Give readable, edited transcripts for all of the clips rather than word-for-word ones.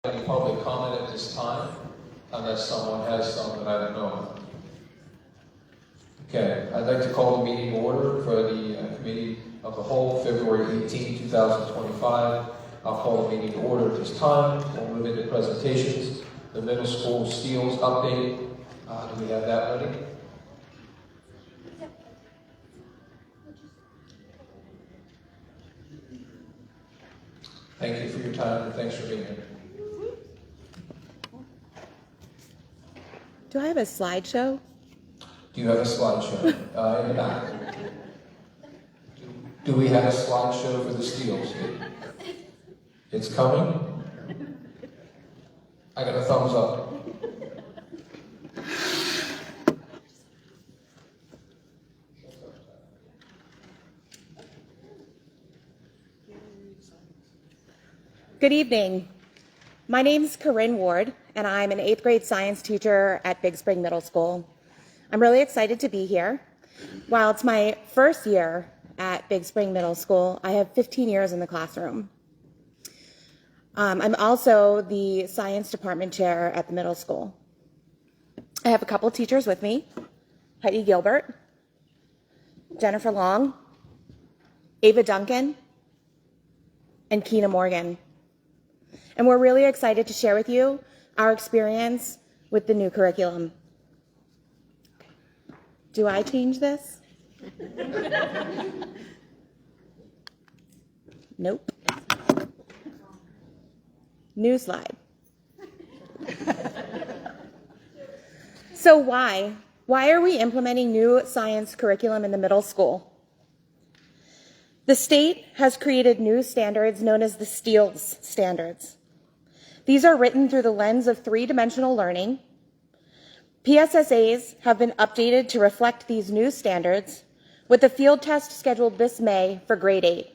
Any public comment at this time, unless someone has some that I don't know of? Okay, I'd like to call the meeting to order for the Committee of the Whole, February 18, 2025. I'll call the meeting to order at this time. We'll move into presentations. The middle school STEELS update. Do we have that ready? Thank you for your time and thanks for being here. Do I have a slideshow? Do you have a slideshow in the back? Do we have a slideshow for the STEELS? It's coming? I got a thumbs up. Good evening. My name is Corinne Ward, and I'm an 8th grade science teacher at Big Spring Middle School. I'm really excited to be here. While it's my first year at Big Spring Middle School, I have 15 years in the classroom. I'm also the science department chair at the middle school. I have a couple teachers with me, Heidi Gilbert, Jennifer Long, Ava Duncan, and Keena Morgan. And we're really excited to share with you our experience with the new curriculum. Do I change this? Nope. New slide. So why? Why are we implementing new science curriculum in the middle school? The state has created new standards known as the STEELS standards. These are written through the lens of three-dimensional learning. PSSAs have been updated to reflect these new standards, with a field test scheduled this May for grade 8.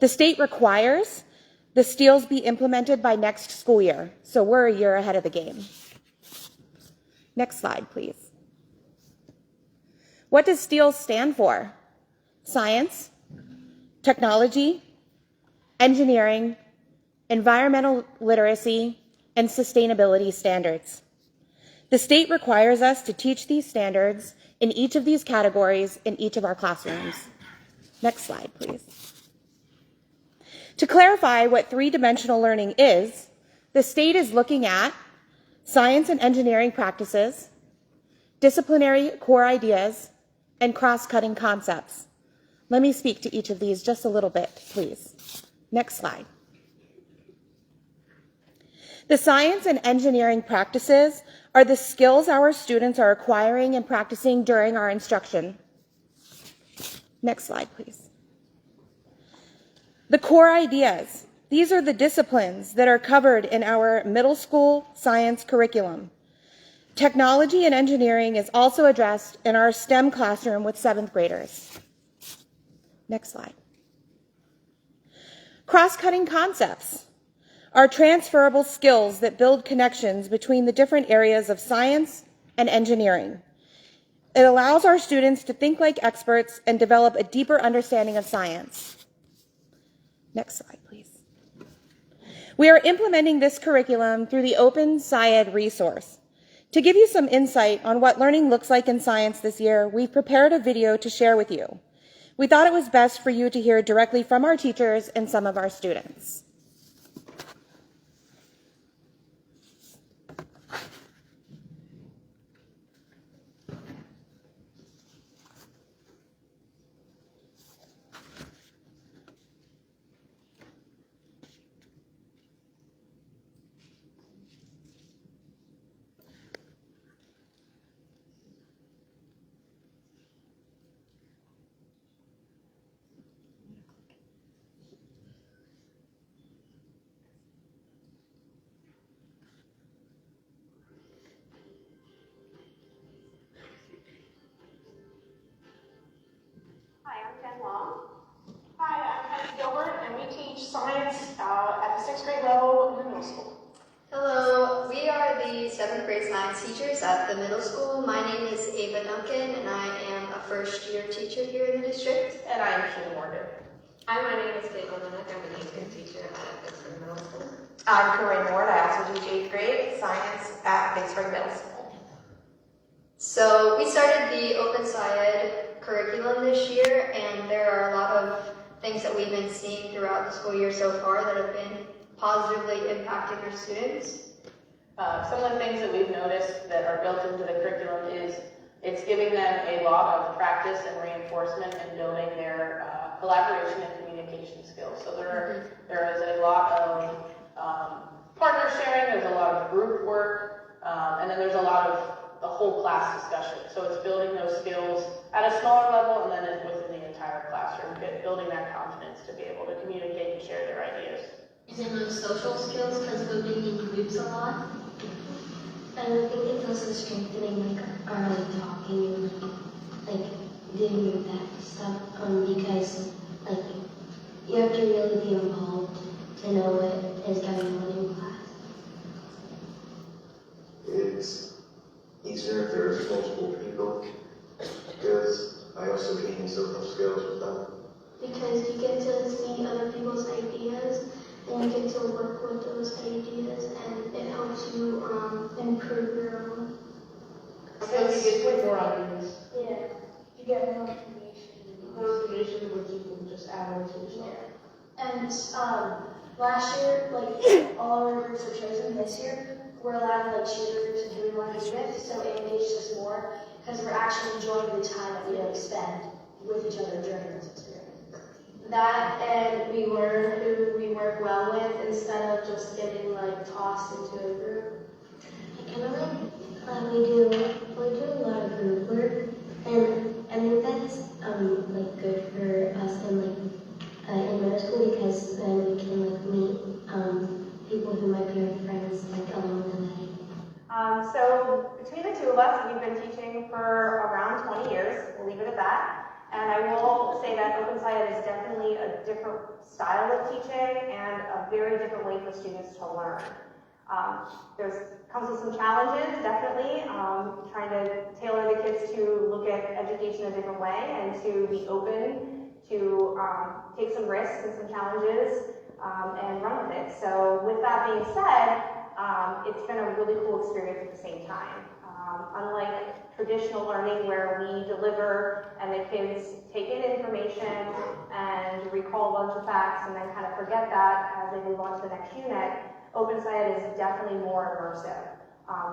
The state requires the STEELS be implemented by next school year, so we're a year ahead of the game. Next slide, please. What does STEELS stand for? Science, technology, engineering, environmental literacy, and sustainability standards. The state requires us to teach these standards in each of these categories in each of our classrooms. Next slide, please. To clarify what three-dimensional learning is, the state is looking at science and engineering practices, disciplinary core ideas, and cross-cutting concepts. Let me speak to each of these just a little bit, please. Next slide. The science and engineering practices are the skills our students are acquiring and practicing during our instruction. Next slide, please. The core ideas. These are the disciplines that are covered in our middle school science curriculum. Technology and engineering is also addressed in our STEM classroom with 7th graders. Next slide. Cross-cutting concepts are transferable skills that build connections between the different areas of science and engineering. It allows our students to think like experts and develop a deeper understanding of science. Next slide, please. We are implementing this curriculum through the Open SciEd resource. To give you some insight on what learning looks like in science this year, we've prepared a video to share with you. We thought it was best for you to hear directly from our teachers and some of our students. Hi, I'm Heidi Gilbert, and we teach science at the 6th grade level in the middle school. Hello, we are the 7th grade science teachers at the middle school. My name is Ava Duncan, and I am a first-year teacher here in the district. And I am Keena Morgan. Hi, my name is Caitlin Lenick. I'm an 8th grade teacher at Pittsburgh Middle School. I'm Corinne Ward. I also teach 8th grade science at Big Spring Middle School. So we started the Open SciEd curriculum this year, and there are a lot of things that we've been seeing throughout the school year so far that have been positively impacting our students. Some of the things that we've noticed that are built into the curriculum is it's giving them a lot of practice and reinforcement and building their collaboration and communication skills. So there is a lot of partner sharing, there's a lot of group work, and then there's a lot of the whole class discussion. So it's building those skills at a smaller level and then within the entire classroom, building that confidence to be able to communicate and share their ideas. Using those social skills because we're being in groups a lot. And I think it's also strengthening our talking and like doing that stuff because like you have to really be involved to know what is going on in class. It's easier if there's multiple people because I also gain social skills with them. Because you get to see other people's ideas and you get to work with those ideas and it helps you improve your own. Because you get more ideas. Yeah, you get more information. More information which you can just add on to yourself. And last year, like all our groups are chosen. This year, we're allowed to like choose our groups and who we want to be with, so it engages us more because we're actually enjoying the time that we like spend with each other during this experience. That and we learn who we work well with instead of just getting like tossed into a group. I kind of like we do a lot of group work, and I think that's like good for us in middle school because then we can like meet people who might be our friends like along the way. So between the two of us, we've been teaching for around 20 years. We'll leave it at that. And I will say that Open SciEd is definitely a different style of teaching and a very different way for students to learn. Comes with some challenges, definitely, trying to tailor the kids to look at education a different way and to be open to take some risks and some challenges and run with it. So with that being said, it's been a really cool experience at the same time. Unlike traditional learning where we deliver and the kids take in information and recall a bunch of facts and then kind of forget that as they move on to the next unit, Open SciEd is definitely more immersive.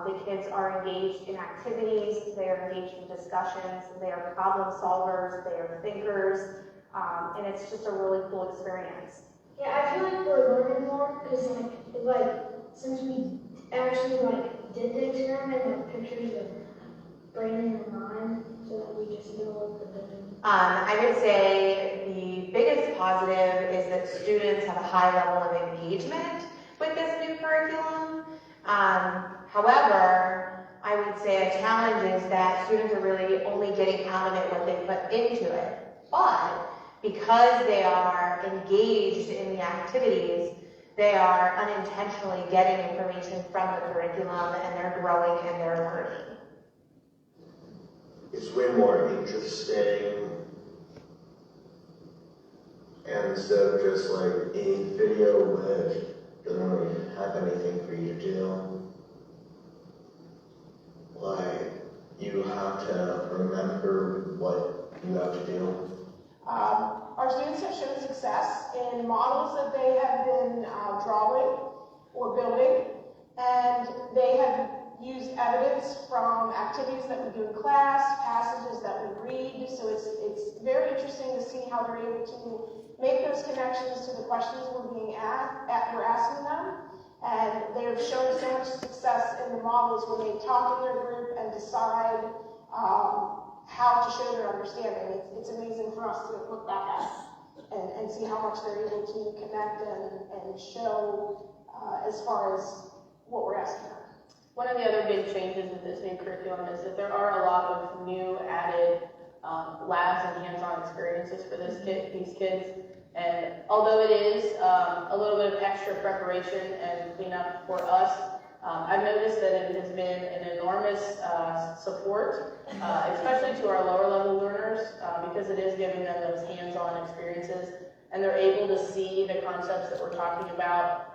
The kids are engaged in activities, they are engaged in discussions, they are problem solvers, they are thinkers, and it's just a really cool experience. Yeah, I feel like we're learning more because like since we actually did the experiment, like pictures of brain and mind, so that we just know what we're doing. I would say the biggest positive is that students have a high level of engagement with this new curriculum. However, I would say a challenge is that students are really only getting out of it what they put into it. But because they are engaged in the activities, they are unintentionally getting information from the curriculum and they're growing and they're learning. It's way more interesting and instead of just like a video which doesn't really have anything for you to do. Like, you have to remember what you have to do. Our students have shown success in models that they have been drawing or building, and they have used evidence from activities that we do in class, passages that we read, so it's very interesting to see how they're able to make those connections to the questions we're asking them. And they have shown so much success in the models when they talk in their group and decide how to show their understanding. It's amazing for us to look back at and see how much they're able to connect and show as far as what we're asking them. One of the other big changes with this new curriculum is that there are a lot of new added labs and hands-on experiences for these kids. And although it is a little bit of extra preparation and cleanup for us, I've noticed that it has been an enormous support, especially to our lower level learners, because it is giving them those hands-on experiences. and they're able to see the concepts that we're talking about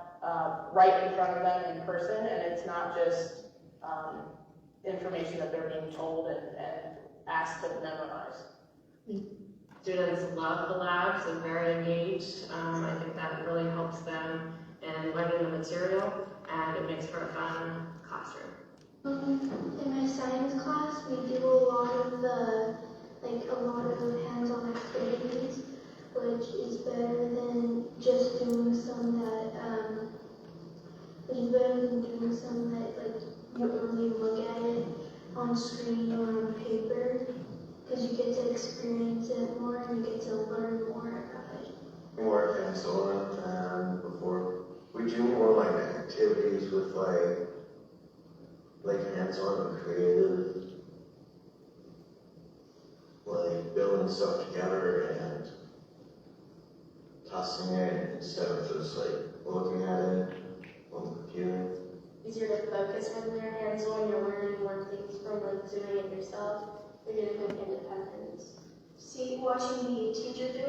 right in front of them in person, and it's not just information that they're being told and asked to memorize. Students love the labs and very engaged. I think that really helps them in learning the material, and it makes for a fun classroom. In my science class, we do a lot of hands-on activities, which is better than just doing some that you only look at it on screen or on paper, because you get to experience it more and you get to learn more about it. More hands-on before. We do more like activities with like hands-on or creative, like building stuff together and tossing it instead of just like looking at it on the computer. Easier to focus when you're hands-on, you're learning more things from like doing it yourself. You're getting good independence. See, watching the teacher do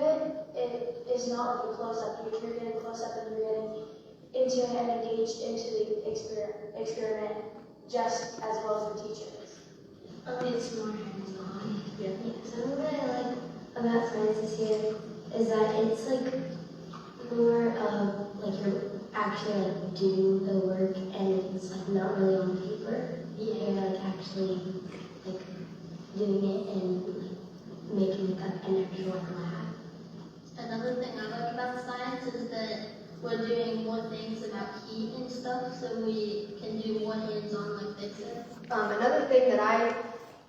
it is not like a close-up. You're getting close-up and you're getting into it and engaged into the experiment just as well as the teacher is. It's more hands-on. Yeah. Something that I like about science this year is that it's like more of like you're actually like doing the work and it's like not really on paper. You're like actually like doing it and like making it up an actual lab. Another thing I like about science is that we're doing more things about heat and stuff, so we can do more hands-on like they said. Another thing that I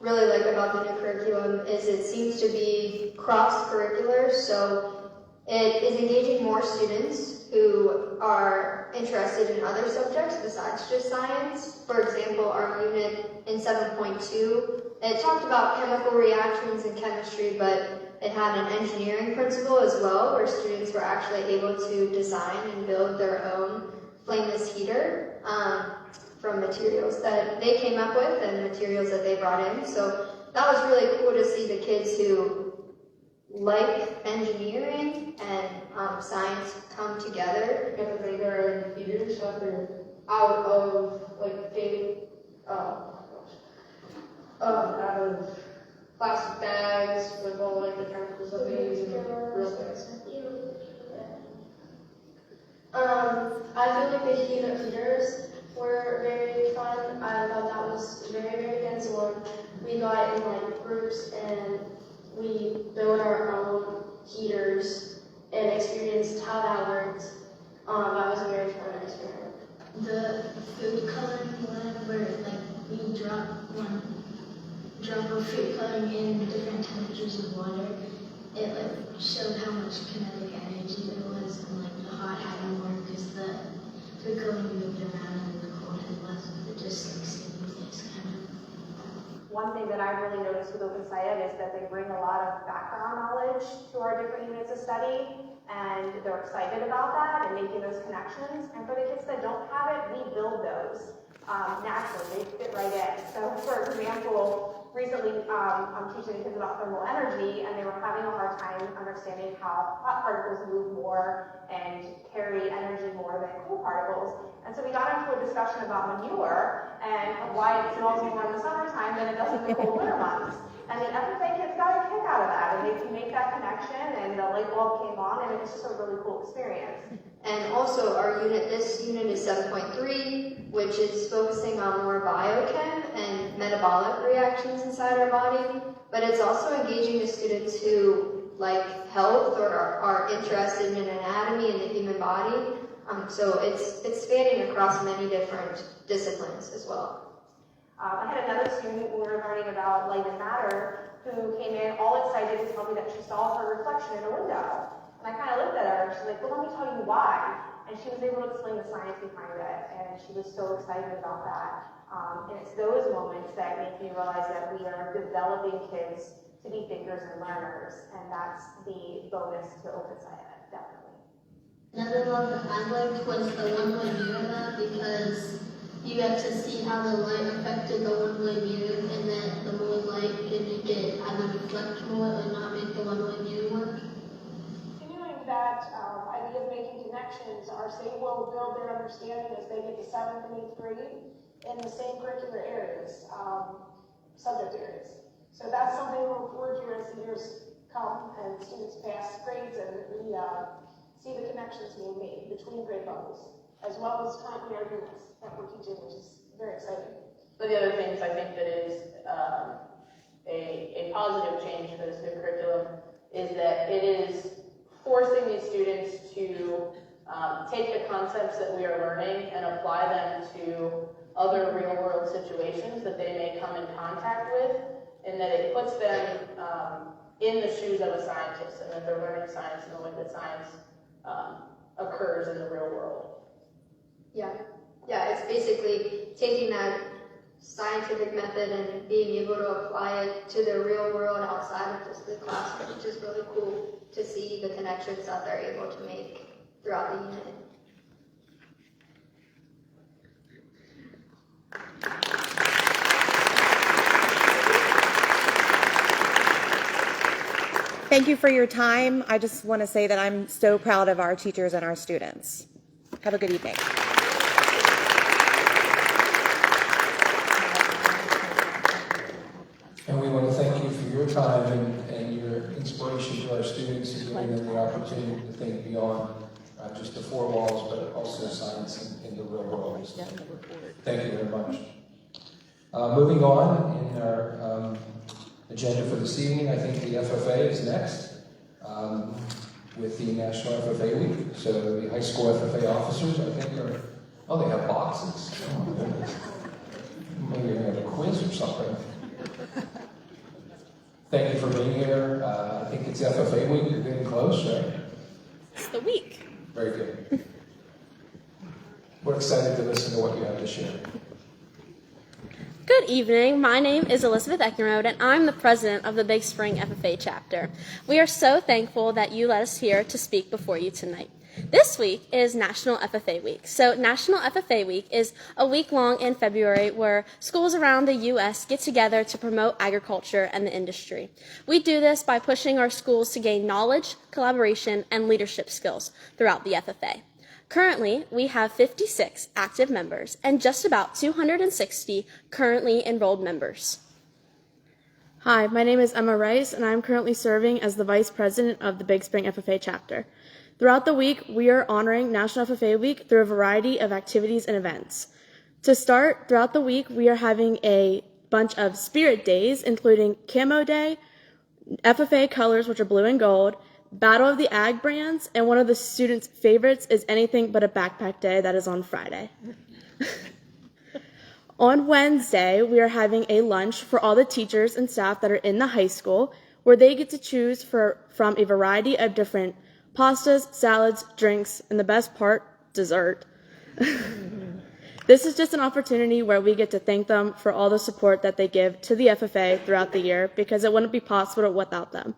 really like about the new curriculum is it seems to be cross-curricular, so it is engaging more students who are interested in other subjects besides just science. For example, our unit in 7.2, it talked about chemical reactions and chemistry, but it had an engineering principle as well, where students were actually able to design and build their own flameless heater from materials that they came up with and materials that they brought in. So that was really cool to see the kids who like engineering and science come together. Get to make their own heaters, so they're out of like out of plastic bags with all like the chemicals that they use in real things. I feel like the heaters were very fun. I thought that was very, very hands-on. We got in like groups and we built our own heaters and experienced how that worked. That was a very fun experiment. The food coloring one where like we drop of food coloring in different temperatures of water, it like showed how much kinetic energy there was, and like the hot had more because the food coloring moved around and the cold had less, but it just like stayed in place kind of. One thing that I really noticed with Open Science is that they bring a lot of background knowledge to our different units of study, and they're excited about that and making those connections. And for the kids that don't have it, we build those naturally. They fit right in. So, for example, recently I'm teaching the kids about thermal energy, and they were having a hard time understanding how hot particles move more and carry energy more than cool particles. And so we got into a discussion about manure and why it smells more in the summertime than it does in the cold winter months. And the FFA kids got a kick out of that, and they can make that connection, and the light bulb came on, and it was just a really cool experience. And also our unit, this unit is 7.3, which is focusing on more biochem and metabolic reactions inside our body, but it's also engaging the students who like health or are interested in anatomy and the human body. So it's spanning across many different disciplines as well. I had another student we were learning about light and matter who came in all excited to tell me that she saw her reflection in a window. And I kind of looked at her and she's like, well, let me tell you why. And she was able to explain the science behind it, and she was so excited about that. And it's those moments that make me realize that we are developing kids to be thinkers and learners, and that's the bonus to Open Science, definitely. Another one that I liked was the one-way mirror lab, because you got to see how the light affected the one-way mirror, and that the more light could make it either reflect more or not make the one-way mirror work. Continuing that that idea of making connections, our state will build their understanding as they get to 7th and 8th grade in the same curricular areas, subject areas. So that's something we look forward to as the years come and students pass grades and we see the connections being made between grade levels, as well as currently our units that we're teaching, which is very exciting. But the other things I think that is a positive change for this new curriculum is that it is forcing these students to take the concepts that we are learning and apply them to other real-world situations that they may come in contact with, and that it puts them in the shoes of a scientist, and that they're learning science in the way that science occurs in the real world. Yeah, it's basically taking that scientific method and being able to apply it to the real world outside of just the classroom, which is really cool to see the connections that they're able to make throughout the unit. Thank you for your time. I just want to say that I'm so proud of our teachers and our students. Have a good evening. And we want to thank you for your time and your inspiration to our students and giving them the opportunity to think beyond not just the four walls, but also science in the real world. Thank you very much. Moving on in our agenda for this evening, I think the FFA is next with the National FFA Week. So the high school FFA officers, I think, they have boxes. Oh my goodness. Maybe they have a quiz or something. Thank you for being here. I think it's FFA Week. You're getting close, right? It's the week. Very good. We're excited to listen to what you have to share. Good evening. My name is Elizabeth Eckenrode, and I'm the president of the Big Spring FFA chapter. We are so thankful that you let us here to speak before you tonight. This week is National FFA Week. So National FFA Week is a week long in February where schools around the U.S. get together to promote agriculture and the industry. We do this by pushing our schools to gain knowledge, collaboration, and leadership skills throughout the FFA. Currently, we have 56 active members and just about 260 currently enrolled members. Hi, my name is Emma Rice, and I'm currently serving as the Vice President of the Big Spring FFA chapter. Throughout the week, we are honoring National FFA Week through a variety of activities and events. To start, throughout the week, we are having a bunch of spirit days, including Camo Day, FFA colors, which are blue and gold, Battle of the Ag Brands, and one of the students' favorites is Anything But a Backpack Day. That is on Friday. On Wednesday, we are having a lunch for all the teachers and staff that are in the high school, where they get to choose from a variety of different pastas, salads, drinks, and the best part, dessert. This is just an opportunity where we get to thank them for all the support that they give to the FFA throughout the year, because it wouldn't be possible without them.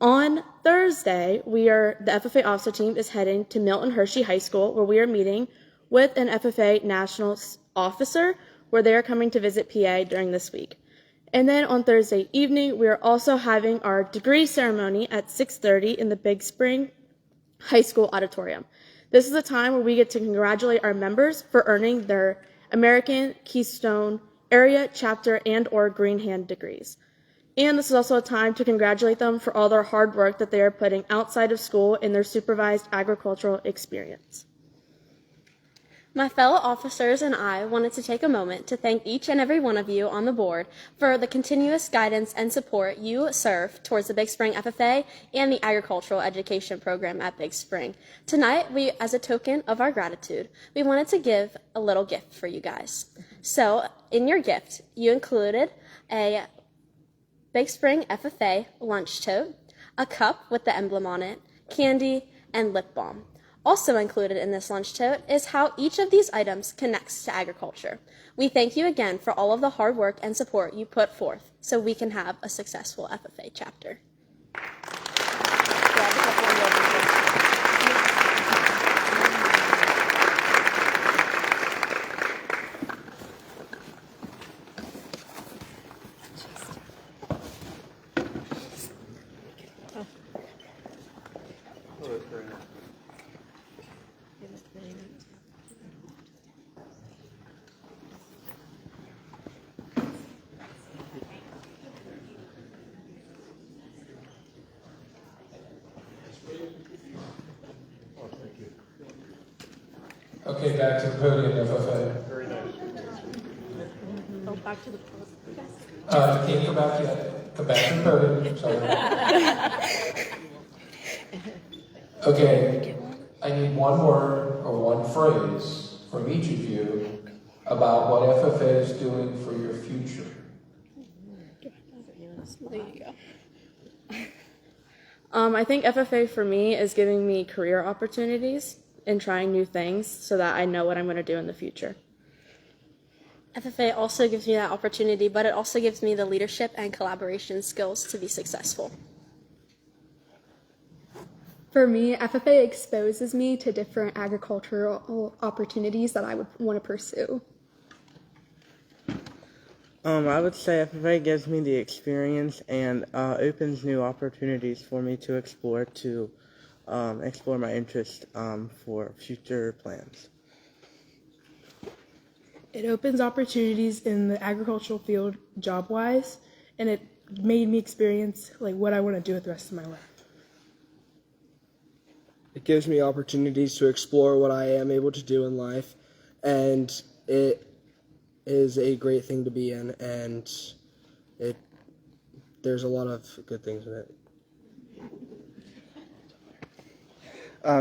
On Thursday, the FFA officer team is heading to Milton Hershey High School, where we are meeting with an FFA national officer, where they are coming to visit PA during this week. And then on Thursday evening, we are also having our degree ceremony at 6:30 in the Big Spring High School auditorium. This is a time where we get to congratulate our members for earning their American, Keystone, Area, Chapter, and/or Green Hand degrees. And this is also a time to congratulate them for all their hard work that they are putting outside of school in their supervised agricultural experience. My fellow officers and I wanted to take a moment to thank each and every one of you on the board for the continuous guidance and support you serve towards the Big Spring FFA and the agricultural education program at Big Spring. Tonight, as a token of our gratitude, we wanted to give a little gift for you guys. So, in your gift, you included a Big Spring FFA lunch tote, a cup with the emblem on it, candy, and lip balm. Also included in this lunch tote is how each of these items connects to agriculture. We thank you again for all of the hard work and support you put forth so we can have a successful FFA chapter. Oh, Okay, back to the podium, FFA. Very nice. Oh, back to the Can't come back yet. Come back to the podium, sorry. Okay, I need one word or one phrase from each of you about what FFA is doing for your future. There you go. I think FFA for me is giving me career opportunities and trying new things so that I know what I'm going to do in the future. FFA also gives me that opportunity, but it also gives me the leadership and collaboration skills to be successful. For me, FFA exposes me to different agricultural opportunities that I would want to pursue. I would say FFA gives me the experience and opens new opportunities for me to explore my interest for future plans. It opens opportunities in the agricultural field job-wise, and it made me experience like what I want to do with the rest of my life. It gives me opportunities to explore what I am able to do in life, and it is a great thing to be in, and there's a lot of good things in it.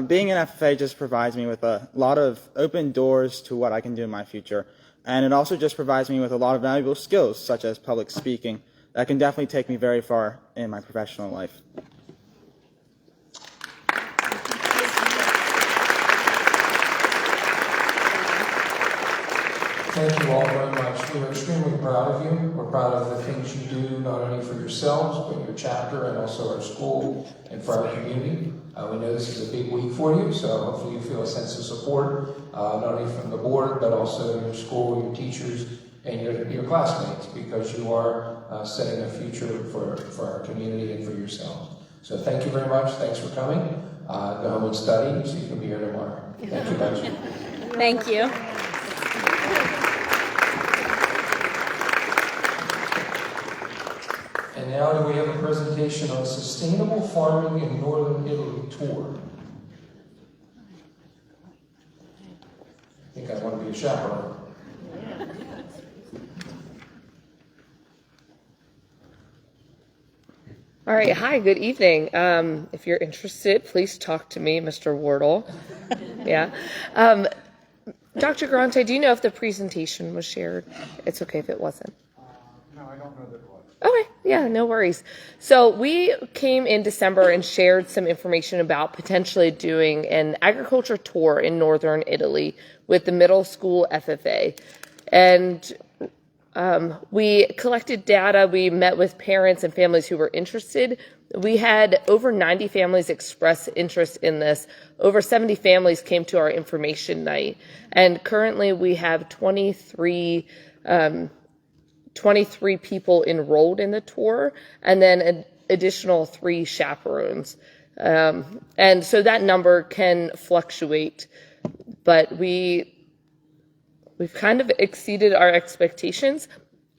Being an FFA just provides me with a lot of open doors to what I can do in my future, and it also just provides me with a lot of valuable skills, such as public speaking, that can definitely take me very far in my professional life. Thank you all very much. We're extremely proud of you. We're proud of the things you do, not only for yourselves, but your chapter and also our school and for our community. We know this is a big week for you, so hopefully you feel a sense of support, not only from the board, but also your school, your teachers, and your classmates, because you are setting a future for our community and for yourselves. So thank you very much. Thanks for coming. Go home and study so you can be here tomorrow. Thank you much. Thank you. And now do we have a presentation on sustainable farming in Northern Italy tour. I think I want to be a chaperone. All right, hi, good evening. If you're interested, please talk to me, Mr. Wardle. Yeah. Dr. Grante, do you know if the presentation was shared? It's okay if it wasn't. No, I don't know that it was. Okay, yeah, no worries. So we came in December and shared some information about potentially doing an agriculture tour in northern Italy with the middle school FFA. And we collected data, we met with parents and families who were interested. We had over 90 families express interest in this. Over 70 families came to our information night. And currently we have 23 people enrolled in the tour, and then an additional 3 chaperones. And so that number can fluctuate, but we've kind of exceeded our expectations.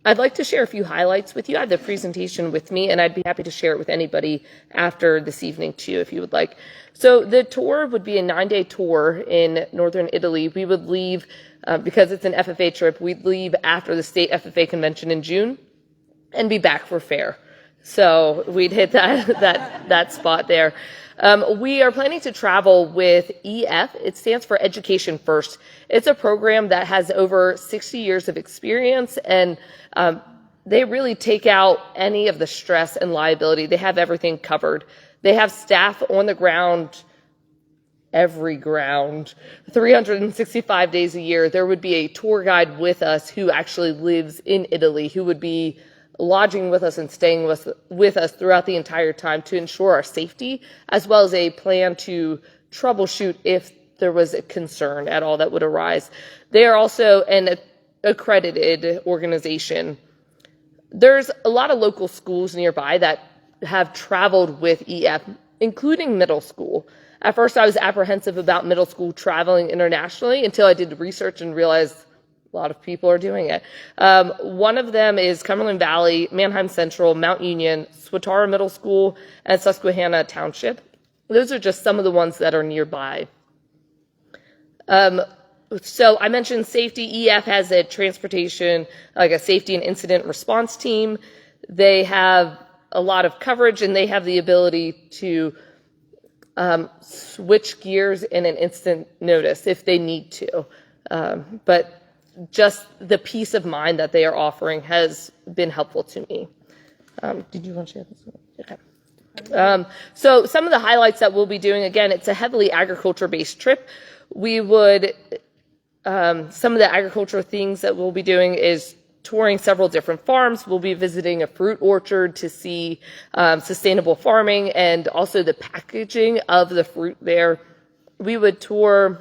I'd like to share a few highlights with you. I have the presentation with me, and I'd be happy to share it with anybody after this evening too, if you would like. So the tour would be a 9-day tour in northern Italy. We would leave, because it's an FFA trip, we'd leave after the state FFA convention in June and be back for fair. So we'd hit that spot there. We are planning to travel with EF. It stands for Education First. It's a program that has over 60 years of experience, and they really take out any of the stress and liability. They have everything covered. They have staff on the ground, every ground, 365 days a year. There would be a tour guide with us who actually lives in Italy, who would be lodging with us and staying with us throughout the entire time to ensure our safety, as well as a plan to troubleshoot if there was a concern at all that would arise. They are also an accredited organization. There's a lot of local schools nearby that have traveled with EF, including middle school. At first, I was apprehensive about middle school traveling internationally until I did research and realized a lot of people are doing it. One of them is Cumberland Valley, Manheim Central, Mount Union, Swatara Middle School, and Susquehanna Township. Those are just some of the ones that are nearby. So I mentioned safety. EF has a transportation, like a safety and incident response team. They have a lot of coverage, and they have the ability to switch gears in an instant notice if they need to. But just the peace of mind that they are offering has been helpful to me. Did you want to share this one? Okay. So some of the highlights that we'll be doing, again, it's a heavily agriculture-based trip. We would, some of the agricultural things that we'll be doing is touring several different farms. We'll be visiting a fruit orchard to see sustainable farming and also the packaging of the fruit there. We would tour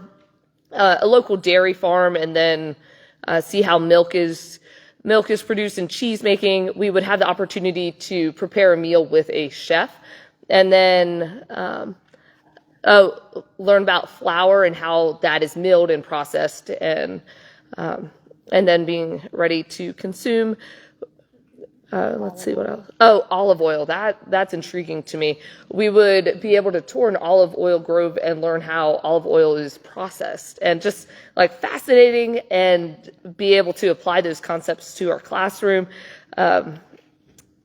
a local dairy farm and then see how milk is produced and cheese making. We would have the opportunity to prepare a meal with a chef, and then learn about flour and how that is milled and processed, and then being ready to consume. Let's see what else. Oh, olive oil. That's intriguing to me. We would be able to tour an olive oil grove and learn how olive oil is processed, and just like fascinating, and be able to apply those concepts to our classroom.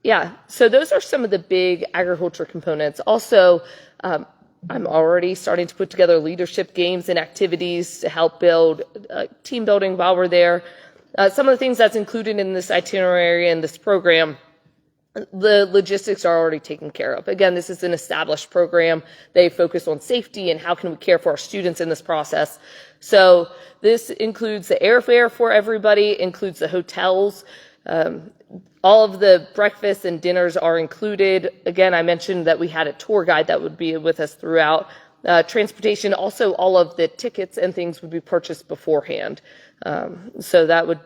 Yeah, so those are some of the big agriculture components. Also, I'm already starting to put together leadership games and activities to help build team building while we're there. Some of the things that's included in this itinerary and this program, the logistics are already taken care of. Again, this is an established program. They focus on safety and how can we care for our students in this process. So this includes the airfare for everybody, includes the hotels. All of the breakfasts and dinners are included. Again, I mentioned that we had a tour guide that would be with us throughout. Transportation, also all of the tickets and things would be purchased beforehand. So that would,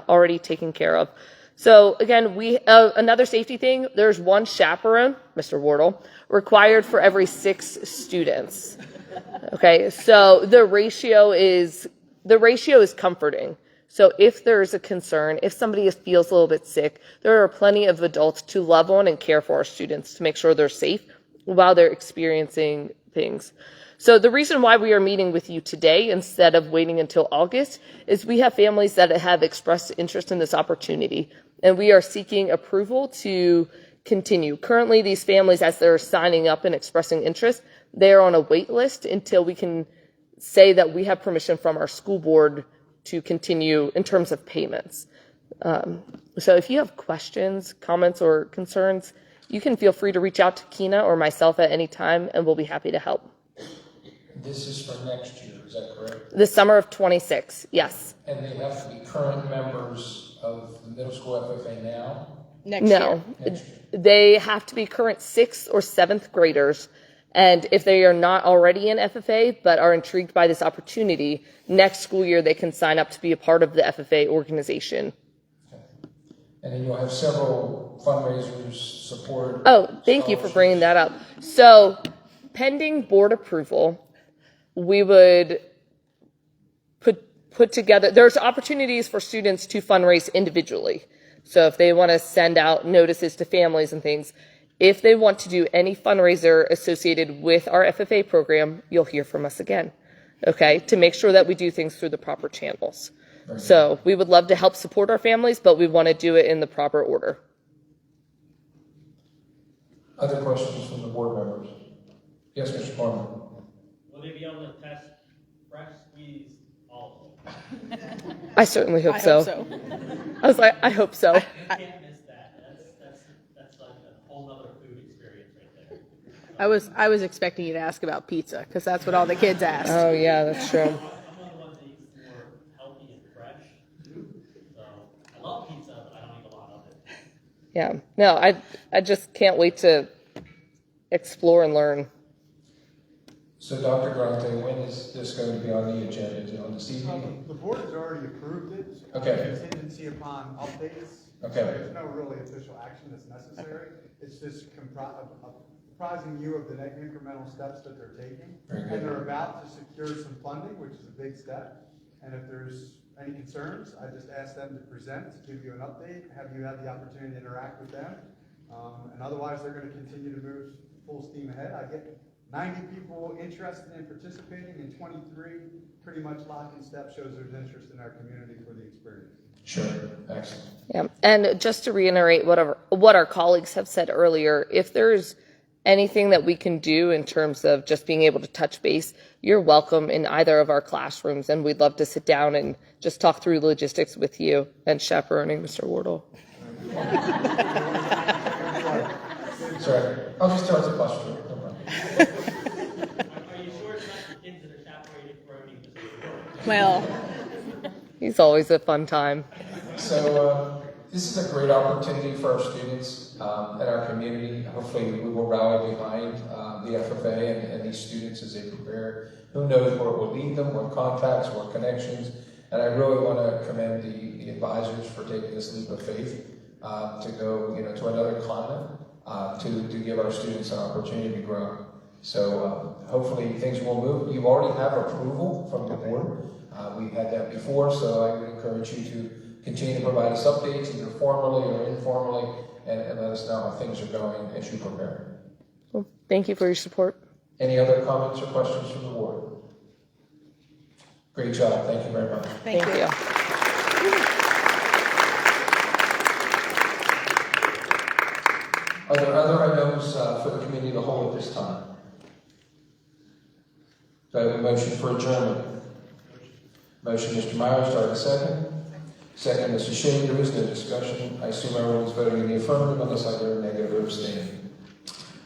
already taken care of. So again, another safety thing, there's one chaperone, Mr. Wardle, required for every 6 students. Okay, so the ratio is comforting. So if there's a concern, if somebody feels a little bit sick, there are plenty of adults to love on and care for our students to make sure they're safe while they're experiencing things. So the reason why we are meeting with you today instead of waiting until August is we have families that have expressed interest in this opportunity, and we are seeking approval to continue. Currently, these families, as they're signing up and expressing interest, they are on a wait list until we can say that we have permission from our school board to continue in terms of payments. So if you have questions, comments, or concerns, you can feel free to reach out to Kina or myself at any time, and we'll be happy to help. This is for next year, is that correct? The summer of 26, yes. And they have to be current members of the middle school FFA now? Next year. They have to be current 6th or 7th graders. And if they are not already in FFA but are intrigued by this opportunity, next school year they can sign up to be a part of the FFA organization. Okay. And then you'll have several fundraisers, support. Oh, thank you for bringing that up. So, pending board approval, we would put together, there's opportunities for students to fundraise individually. So if they want to send out notices to families and things, if they want to do any fundraiser associated with our FFA program, you'll hear from us again, okay, to make sure that we do things through the proper channels. So we would love to help support our families, but we want to do it in the proper order. Other questions from the board members? Yes, Mr. Farmer. Will they be able to test fresh squeezed olive oil? I certainly hope so. I was like, I hope so. You can't miss that. That's like a whole other food experience right there. I was expecting you to ask about pizza because that's what all the kids asked. Oh yeah, that's true. I'm one of the ones that eats more healthy and fresh. So I love pizza, but I don't eat a lot of it. Yeah. No, I just can't wait to explore and learn. So Dr. Grante, when is this going to be on the agenda? Is it on this evening? The board has already approved it. Okay. Contingency upon updates. Okay. So there's no really official action that's necessary. It's just apprising you of the incremental steps that they're taking. Very good. And they're about to secure some funding, which is a big step. And if there's any concerns, I just ask them to present, give you an update, have you had the opportunity to interact with them. And otherwise, they're going to continue to move full steam ahead. I get 90 people interested in participating, and 23 pretty much lock in step shows there's interest in our community for the experience. Sure, excellent. Yeah, and just to reiterate what our colleagues have said earlier, if there's anything that we can do in terms of just being able to touch base, you're welcome in either of our classrooms, and we'd love to sit down and just talk through logistics with you and chaperoning Mr. Wardle. Sorry, I'll just start the question. Are you sure it's not the kids that are chaperoning for Well, He's always a fun time. So this is a great opportunity for our students and our community. Hopefully we will rally behind the FFA and these students as they prepare. Who knows where it will lead them, what contacts, what connections. And I really want to commend the advisors for taking this leap of faith to go to another continent to give our students an opportunity to grow. So hopefully things will move. You already have approval from the board. We had that before, so I would encourage you to continue to provide us updates, either formally or informally, and let us know how things are going as you prepare. Well, thank you for your support. Any other comments or questions from the board? Great job. Thank you very much. Thank you. Are there other items for the committee of the whole at this time? Do I have a motion for adjournment? Motion, Mr. Myers, do I have a second? Second, Mr. Shea. There is no discussion. I assume everyone's voting in the affirmative unless I hear a negative or abstain.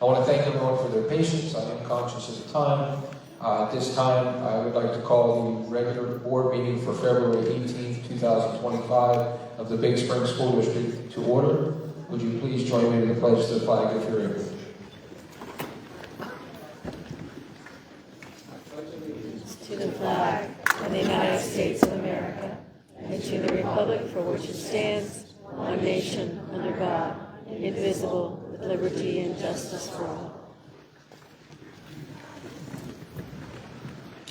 I want to thank everyone for their patience. I am conscious of the time. At this time, I would like to call the regular board meeting for February 18th, 2025 of the Big Spring School District to order. Would you please join me in the pledge to the flag if you're able? To the flag of the United States of America, and to the republic for which it stands, one nation, under God, indivisible, with liberty and justice for all.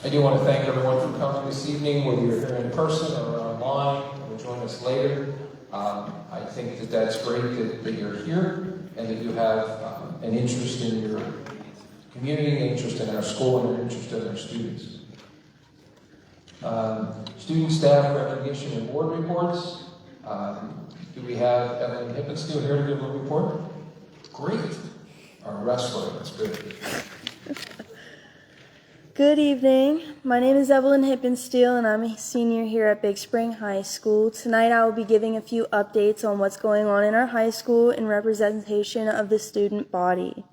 I do want to thank everyone for coming this evening, whether you're here in person or online, or join us later. I think that that's great that you're here and that you have an interest in your community, an interest in our school, and an interest in our students. Student staff recognition and board reports. Do we have Evelyn Hippensteel here to give a report? Great. Our wrestler, that's good. Good evening. My name is Evelyn Hippensteel, and I'm a senior here at Big Spring High School. Tonight I will be giving a few updates on what's going on in our high school in representation of the student body.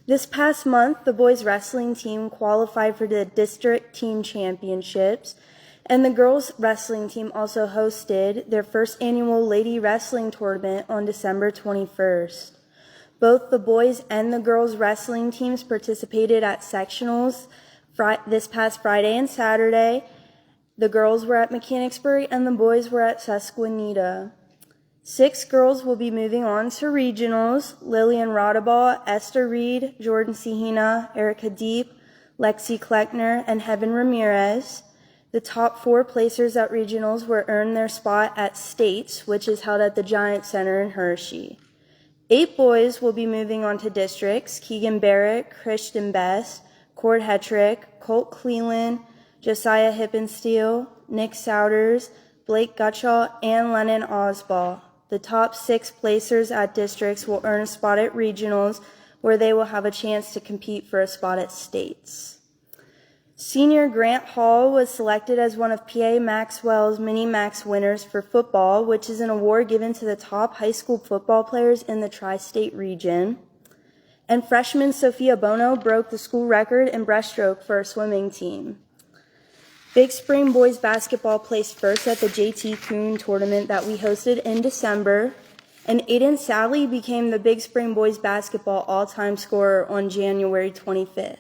This past month, the boys wrestling team qualified for the district team championships, and the girls wrestling team also hosted their first annual lady wrestling tournament on December 21st. Both the boys and the girls wrestling teams participated at sectionals this past Friday and Saturday. The girls were at Mechanicsburg and the boys were at Susquehanna. 6 girls will be moving on to regionals: Lillian Rodabaugh, Esther Reed, Jordan Sihina, Erica Deep, Lexi Kleckner, and Heaven Ramirez. The top 4 placers at regionals will earn their spot at States, which is held at the Giant Center in Hershey. 8 boys will be moving on to districts: Keegan Barrett, Christian Best, Cord Hetrick, Colt Cleland, Josiah Hippensteel, Nick Souders, Blake Gutschall, and Lennon Osball. The top 6 placers at districts will earn a spot at regionals, where they will have a chance to compete for a spot at states. Senior Grant Hall was selected as one of PA Maxwell's Mini Max winners for football, which is an award given to the top high school football players in the tri-state region. And freshman Sophia Bono broke the school record in breaststroke for her swimming team. Big Spring boys basketball placed first at the JT Kuhn tournament that we hosted in December, and Aiden Sally became the Big Spring boys basketball all-time scorer on January 25th.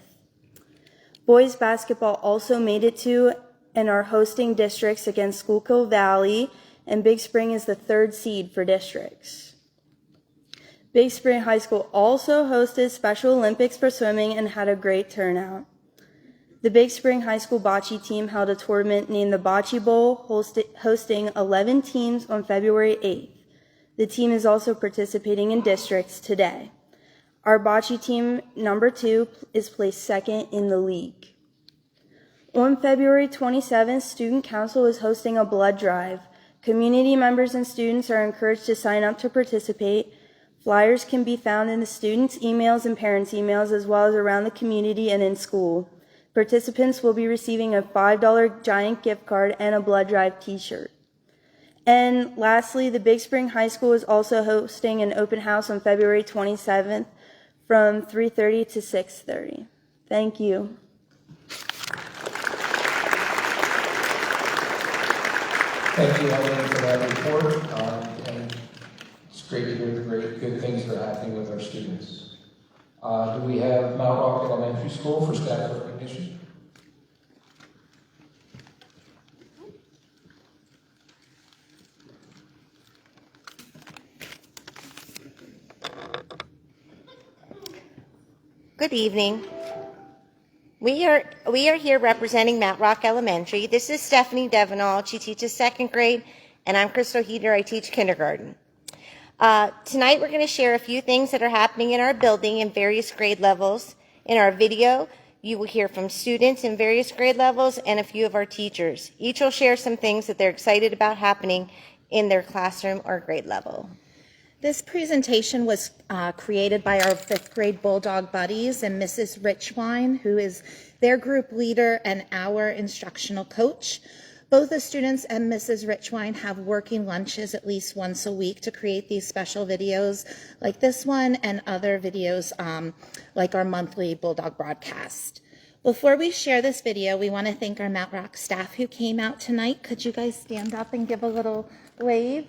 Boys basketball also made it to and are hosting districts against Schuylkill Valley, and Big Spring is the 3rd seed for districts. Big Spring High School also hosted Special Olympics for swimming and had a great turnout. The Big Spring High School bocce team held a tournament named the Bocce Bowl, hosting 11 teams on February 8th. The team is also participating in districts today. Our bocce team, number 2, is placed second in the league. On February 27th, Student Council is hosting a blood drive. Community members and students are encouraged to sign up to participate. Flyers can be found in the students' emails and parents' emails, as well as around the community and in school. Participants will be receiving a $5 Giant gift card and a blood drive t-shirt. And lastly, the Big Spring High School is also hosting an open house on February 27th from 3:30 to 6:30. Thank you. Thank you, Ellen, for that report. And it's great to hear the good things that are happening with our students. Do we have Mount Rock Elementary School for staff recognition? Good evening. We are here representing Mount Rock Elementary. This is Stephanie Devenall. She teaches 2nd grade, and I'm Crystal Heater. I teach kindergarten. Tonight we're going to share a few things that are happening in our building in various grade levels. In our video, you will hear from students in various grade levels and a few of our teachers. Each will share some things that they're excited about happening in their classroom or grade level. This presentation was created by our 5th grade Bulldog buddies and Mrs. Richwine, who is their group leader and our instructional coach. Both the students and Mrs. Richwine have working lunches at least once a week to create these special videos like this one and other videos like our monthly Bulldog broadcast. Before we share this video, we want to thank our Mount Rock staff who came out tonight. Could you guys stand up and give a little wave?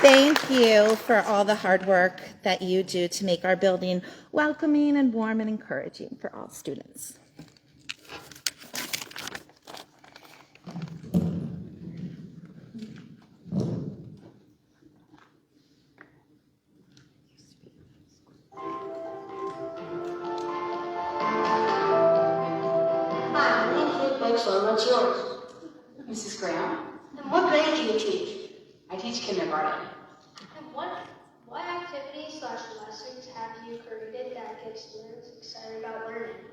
Thank you for all the hard work that you do to make our building welcoming and warm and encouraging for all students. Hi, my name's Luke Maxwell. What's yours? Mrs. Graham. And what grade do you teach? I teach kindergarten. And what activities/lessons have you created that get students excited about learning?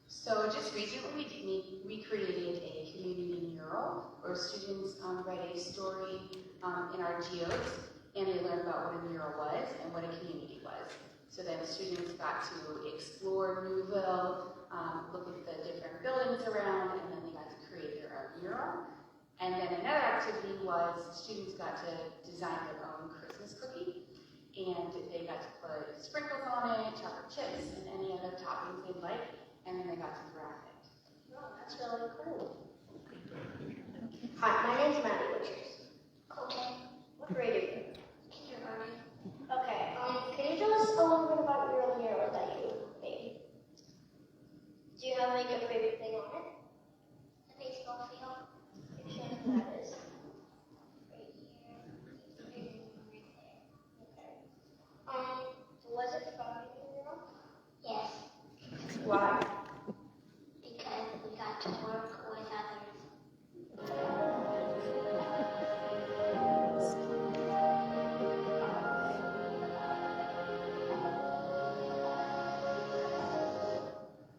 So just recently we created a community mural where students read a story in our geodes, and they learned about what a mural was and what a community was. So then students got to explore Newville, look at the different buildings around, and then they got to create their own mural. And then another activity was students got to design their own Christmas cookie, and they got to put sprinkles on it, chocolate chips, and any other toppings they'd like, and then they got to graph it. Oh, that's really cool. Hi, my name's Maddie. What's yours? Okay. What grade are you in? Kindergarten. Okay. Can you tell us a little bit about your mural that you made? Do you have like a favorite thing on it? The baseball field. Show me who that is. Right here. Right there. Okay. Was it fun in your mural? Yes. Why? Because we got to work with others.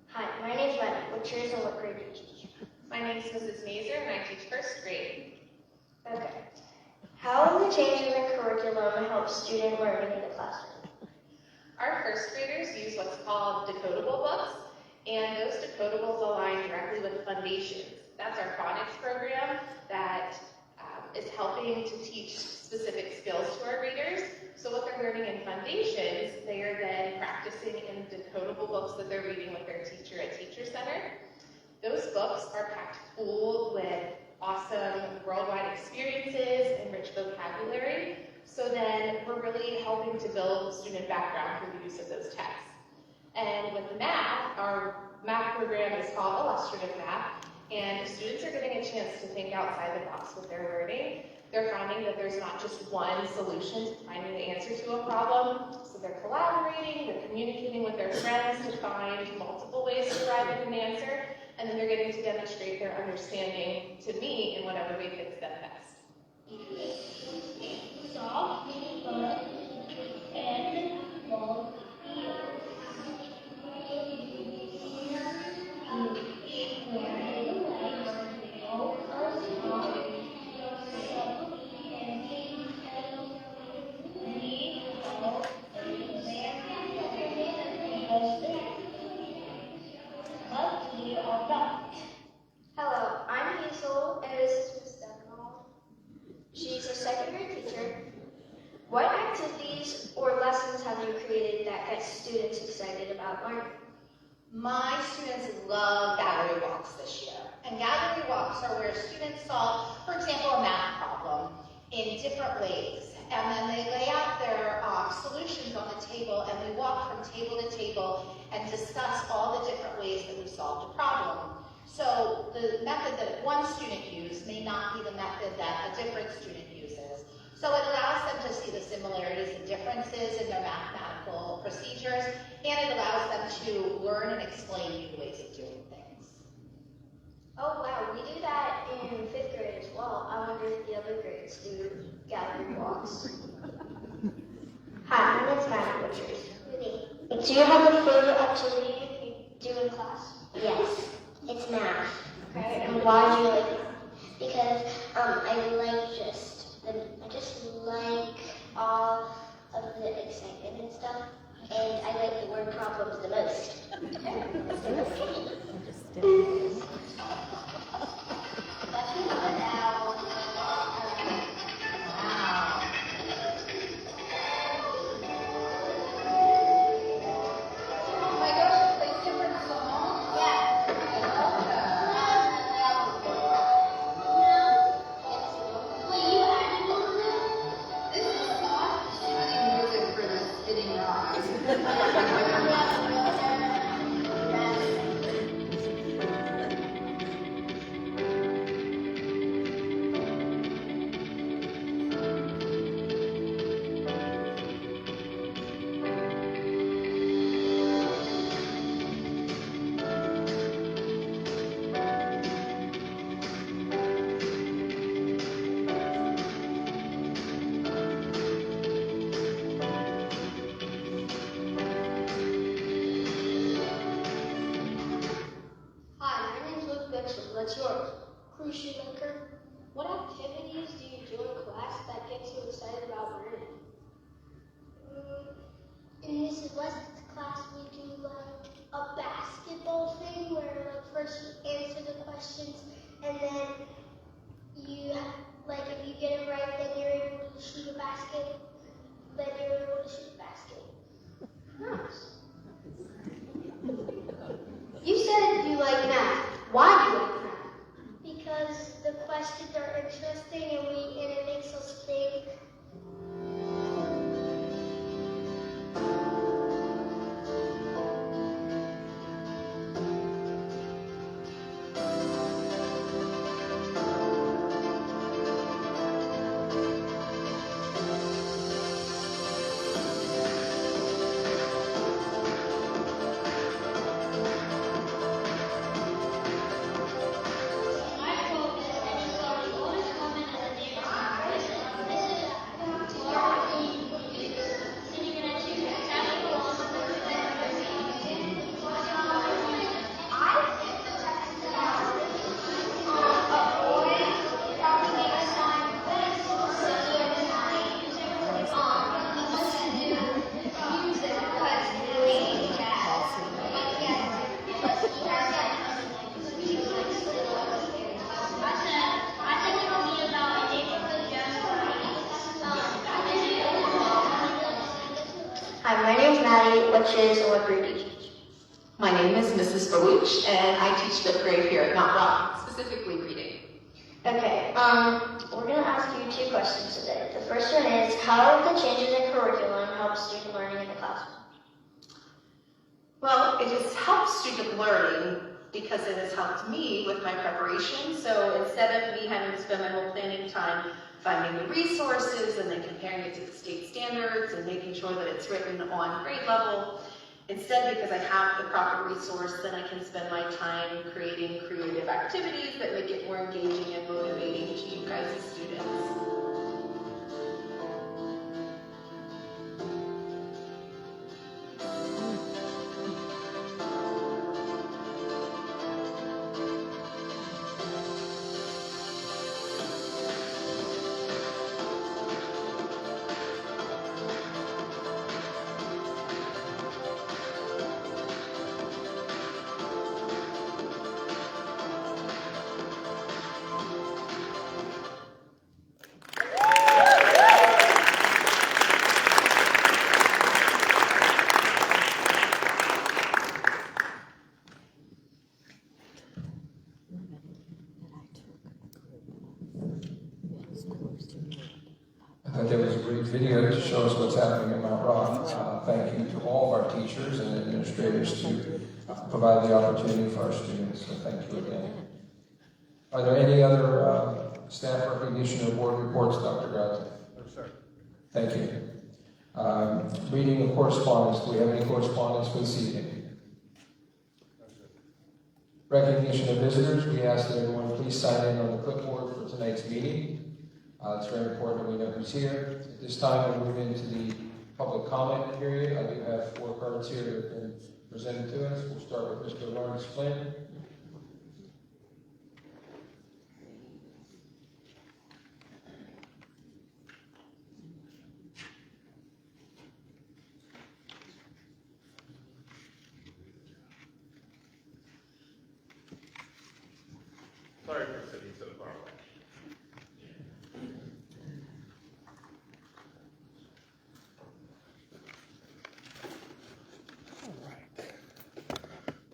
Hi, my name's Maddie. What's yours and what grade do you teach? My name is Mrs. Mazer and I teach 1st grade. Okay. How have the changes in curriculum helped student learning in the classroom? Our 1st graders use what's called decodable books, and those decodables align directly with Foundations. That's our phonics program that is helping to teach specific skills to our readers. So what they're learning in Foundations, they are then practicing in decodable books that they're reading with their teacher at Teacher Center. Those books are packed full with awesome worldwide experiences and rich vocabulary. So then we're really helping to build student background through the use of those texts. And with the math, our math program is called Illustrative Math, and students are getting a chance to think outside the box with their learning. They're finding that there's not just one solution to finding the answer to a problem, so they're collaborating, they're communicating with their friends to find multiple ways to arrive at an answer, and then they're getting to demonstrate their understanding to me in whatever way fits them best. soft fur and long ears. Hello, I'm Hazel, and this is Miss Stefano. She's a second grade teacher. What activities or lessons have you created that get students excited about learning? My students love gallery walks this year. And gallery walks are where students solve, for example, a math problem in different ways. And then they lay out their solutions on the table, and we walk from table to table and discuss all the different ways that we solved a problem. So the method that one student used may not be the method that a different student uses. So it allows them to see the similarities and differences in their mathematical procedures, and it allows them to learn and explain new ways of doing things. Oh wow, we do that in 5th grade as well. I wonder if the other grades do gallery walks. Hi, my name's Matt Richards. Do you have a favorite activity you do in class? Yes, it's math. Okay, and why do you like it? Because I just like all of the excitement and stuff, and I like the word problems the most. What's yours? Cruise shoemaker. What activities do you do in class that gets you excited about learning? In Mrs. West's class, we do like a basketball thing where first you answer the questions, and then you if you get it right, then you're able to shoot a basket. Then you're able to shoot a basket. Nice. You said you like math. Why do you like math? Because the questions are interesting and it makes us think. Hi, my name's Maddie, which is a what grade do you teach? My name is Mrs. Baluch, and I teach 5th grade here at Mount Rock, specifically reading. Okay, we're going to ask you 2 questions today. The first one is, how have the changes in curriculum helped student learning in the classroom? Well, it has helped student learning because it has helped me with my preparation. So instead of me having to spend my whole planning time finding the resources and then comparing it to the state standards and making sure that it's written on grade level, instead, because I have the proper resource, then I can spend my time creating creative activities that make it more engaging and motivating to you guys as students. brief video to show us what's happening in Mount Rock. Thank you to all of our teachers and administrators to provide the opportunity for our students. So thank you again. Are there any other staff recognition or board reports, Dr. Grazzi? No, sir. Thank you. Reading of correspondence. Do we have any correspondence for this evening? No, sir. Recognition of visitors. We ask that everyone please sign in on the clipboard for tonight's meeting. It's very important that we know who's here. At this time, we'll move into the public comment period. I do have 4 cards here that have been presented to us. We'll start with Mr. Lawrence Flynn. Sorry for sitting so far away.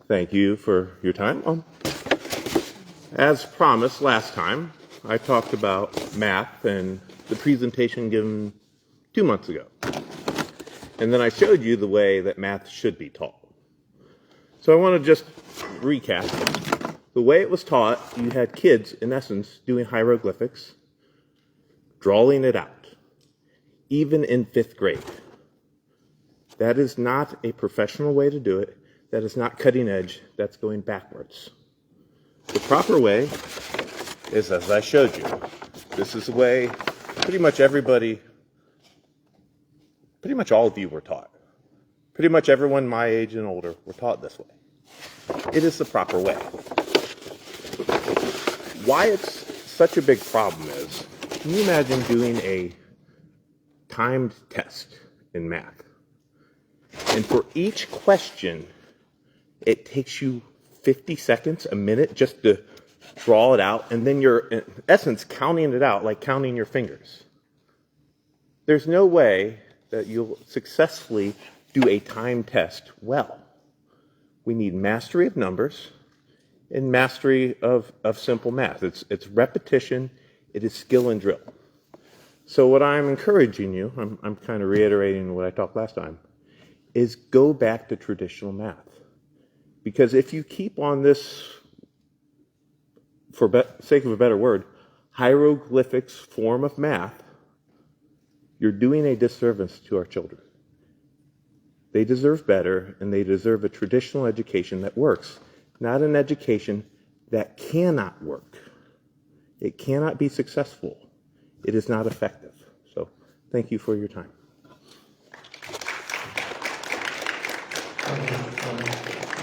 Thank you for your time. As promised last time, I talked about math and the presentation given 2 months ago. And then I showed you the way that math should be taught. So I want to just recap. The way it was taught, you had kids, in essence, doing hieroglyphics, drawing it out, even in 5th grade. That is not a professional way to do it. That is not cutting edge. That's going backwards. The proper way is as I showed you. This is the way pretty much everybody, pretty much all of you were taught. Pretty much everyone my age and older were taught this way. It is the proper way. Why it's such a big problem is, can you imagine doing a timed test in math? And for each question, it takes you 50 seconds, a minute, just to draw it out, and then you're, in essence, counting it out like counting your fingers. There's no way that you'll successfully do a timed test well. We need mastery of numbers and mastery of simple math. It's repetition, it is skill and drill. So what I'm encouraging you, I'm kind of reiterating what I talked last time, is go back to traditional math. Because if you keep on this, for sake of a better word, hieroglyphics form of math, you're doing a disservice to our children. They deserve better, and they deserve a traditional education that works, not an education that cannot work. It cannot be successful. It is not effective. So thank you for your time.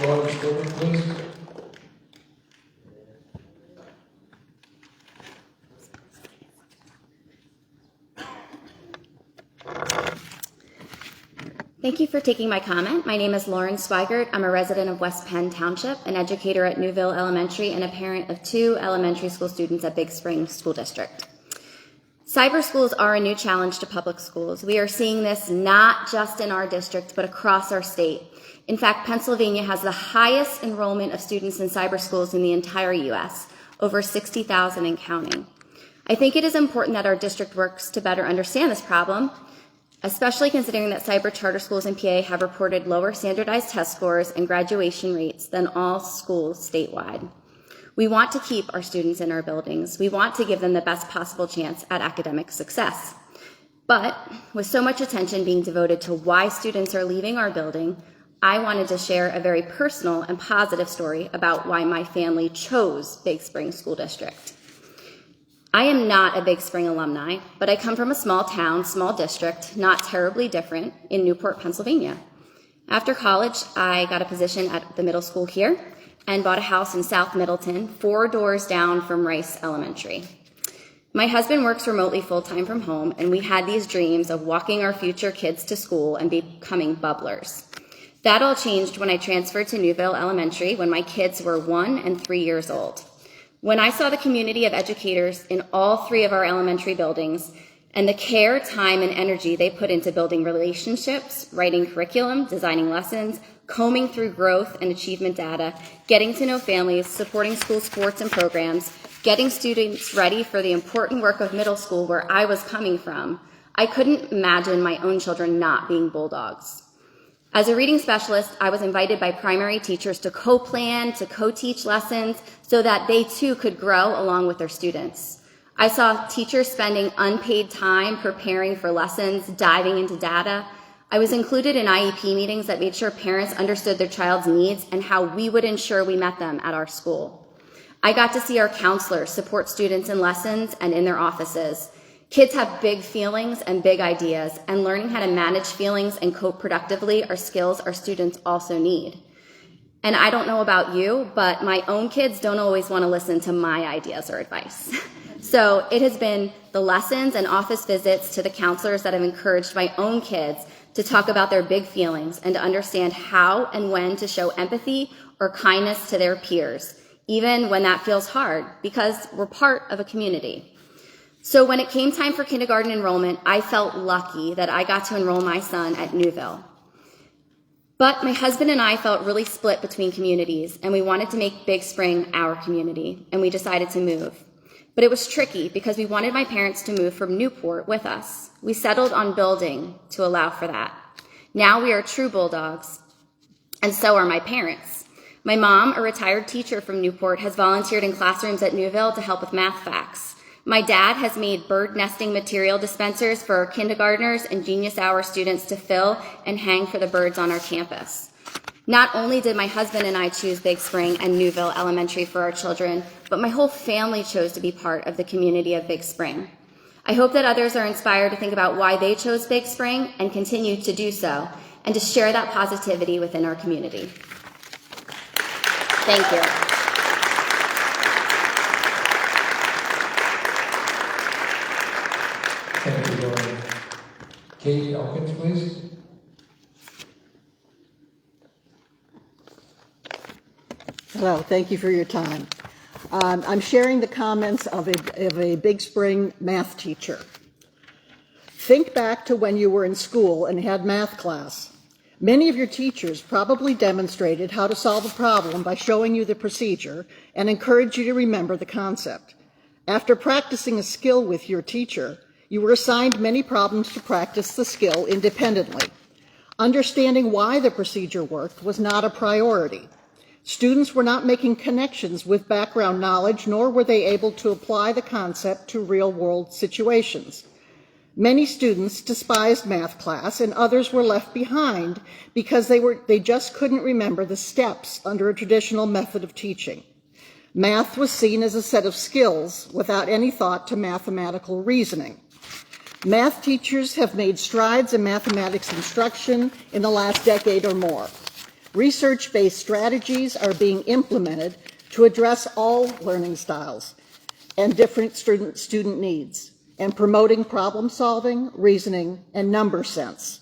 Lawrence, please. Thank you for taking my comment. My name is Lauren Swigert. I'm a resident of West Penn Township, an educator at Newville Elementary, and a parent of 2 elementary school students at Big Spring School District. Cyber schools are a new challenge to public schools. We are seeing this not just in our district, but across our state. In fact, Pennsylvania has the highest enrollment of students in cyber schools in the entire U.S., over 60,000 and counting. I think it is important that our district works to better understand this problem, especially considering that cyber charter schools in PA have reported lower standardized test scores and graduation rates than all schools statewide. We want to keep our students in our buildings. We want to give them the best possible chance at academic success. But with so much attention being devoted to why students are leaving our building, I wanted to share a very personal and positive story about why my family chose Big Spring School District. I am not a Big Spring alumni, but I come from a small town, small district, not terribly different, in Newport, Pennsylvania. After college, I got a position at the middle school here and bought a house in South Middleton, 4 doors down from Rice Elementary. My husband works remotely full-time from home, and we had these dreams of walking our future kids to school and becoming bubblers. That all changed when I transferred to Newville Elementary when my kids were 1 and 3 years old. When I saw the community of educators in all 3 of our elementary buildings and the care, time, and energy they put into building relationships, writing curriculum, designing lessons, combing through growth and achievement data, getting to know families, supporting school sports and programs, getting students ready for the important work of middle school where I was coming from, I couldn't imagine my own children not being bulldogs. As a reading specialist, I was invited by primary teachers to co-plan, to co-teach lessons so that they too could grow along with their students. I saw teachers spending unpaid time preparing for lessons, diving into data. I was included in IEP meetings that made sure parents understood their child's needs and how we would ensure we met them at our school. I got to see our counselors support students in lessons and in their offices. Kids have big feelings and big ideas, and learning how to manage feelings and cope productively are skills our students also need. And I don't know about you, but my own kids don't always want to listen to my ideas or advice. So it has been the lessons and office visits to the counselors that have encouraged my own kids to talk about their big feelings and to understand how and when to show empathy or kindness to their peers, even when that feels hard, because we're part of a community. So when it came time for kindergarten enrollment, I felt lucky that I got to enroll my son at Newville. But my husband and I felt really split between communities, and we wanted to make Big Spring our community, and we decided to move. But it was tricky because we wanted my parents to move from Newport with us. We settled on building to allow for that. Now we are true bulldogs, and so are my parents. My mom, a retired teacher from Newport, has volunteered in classrooms at Newville to help with math facts. My dad has made bird nesting material dispensers for kindergartners and Genius Hour students to fill and hang for the birds on our campus. Not only did my husband and I choose Big Spring and Newville Elementary for our children, but my whole family chose to be part of the community of Big Spring. I hope that others are inspired to think about why they chose Big Spring and continue to do so, and to share that positivity within our community. Thank you. Thank you, Lauren. Katie Elkins, please. Hello, thank you for your time. I'm sharing the comments of a Big Spring math teacher. Think back to when you were in school and had math class. Many of your teachers probably demonstrated how to solve a problem by showing you the procedure and encouraged you to remember the concept. After practicing a skill with your teacher, you were assigned many problems to practice the skill independently. Understanding why the procedure worked was not a priority. Students were not making connections with background knowledge, nor were they able to apply the concept to real-world situations. Many students despised math class, and others were left behind because they just couldn't remember the steps under a traditional method of teaching. Math was seen as a set of skills without any thought to mathematical reasoning. Math teachers have made strides in mathematics instruction in the last decade or more. Research-based strategies are being implemented to address all learning styles and different student needs, and promoting problem solving, reasoning, and number sense.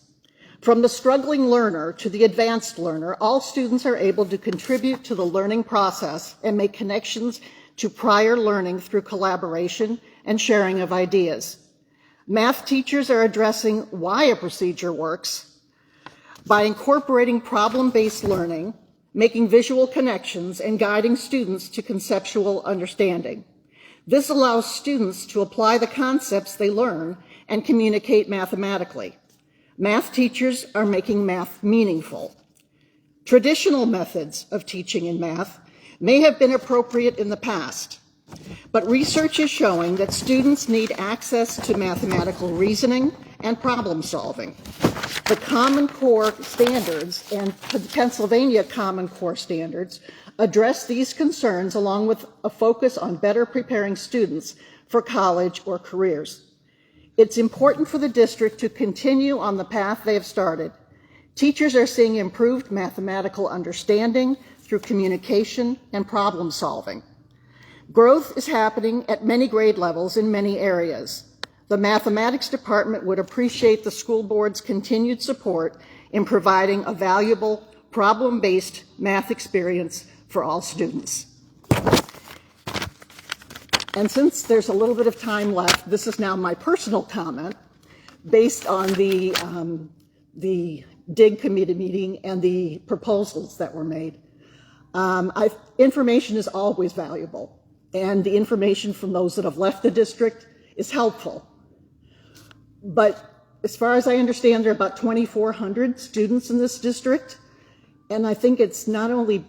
From the struggling learner to the advanced learner, all students are able to contribute to the learning process and make connections to prior learning through collaboration and sharing of ideas. Math teachers are addressing why a procedure works by incorporating problem-based learning, making visual connections, and guiding students to conceptual understanding. This allows students to apply the concepts they learn and communicate mathematically. Math teachers are making math meaningful. Traditional methods of teaching in math may have been appropriate in the past, but research is showing that students need access to mathematical reasoning and problem solving. The Common Core standards and Pennsylvania Common Core standards address these concerns along with a focus on better preparing students for college or careers. It's important for the district to continue on the path they have started. Teachers are seeing improved mathematical understanding through communication and problem solving. Growth is happening at many grade levels in many areas. The mathematics department would appreciate the school board's continued support in providing a valuable problem-based math experience for all students. And since there's a little bit of time left, this is now my personal comment based on the DIG committee meeting and the proposals that were made. Information is always valuable, and the information from those that have left the district is helpful. But as far as I understand, there are about 2,400 students in this district, and I think it's not only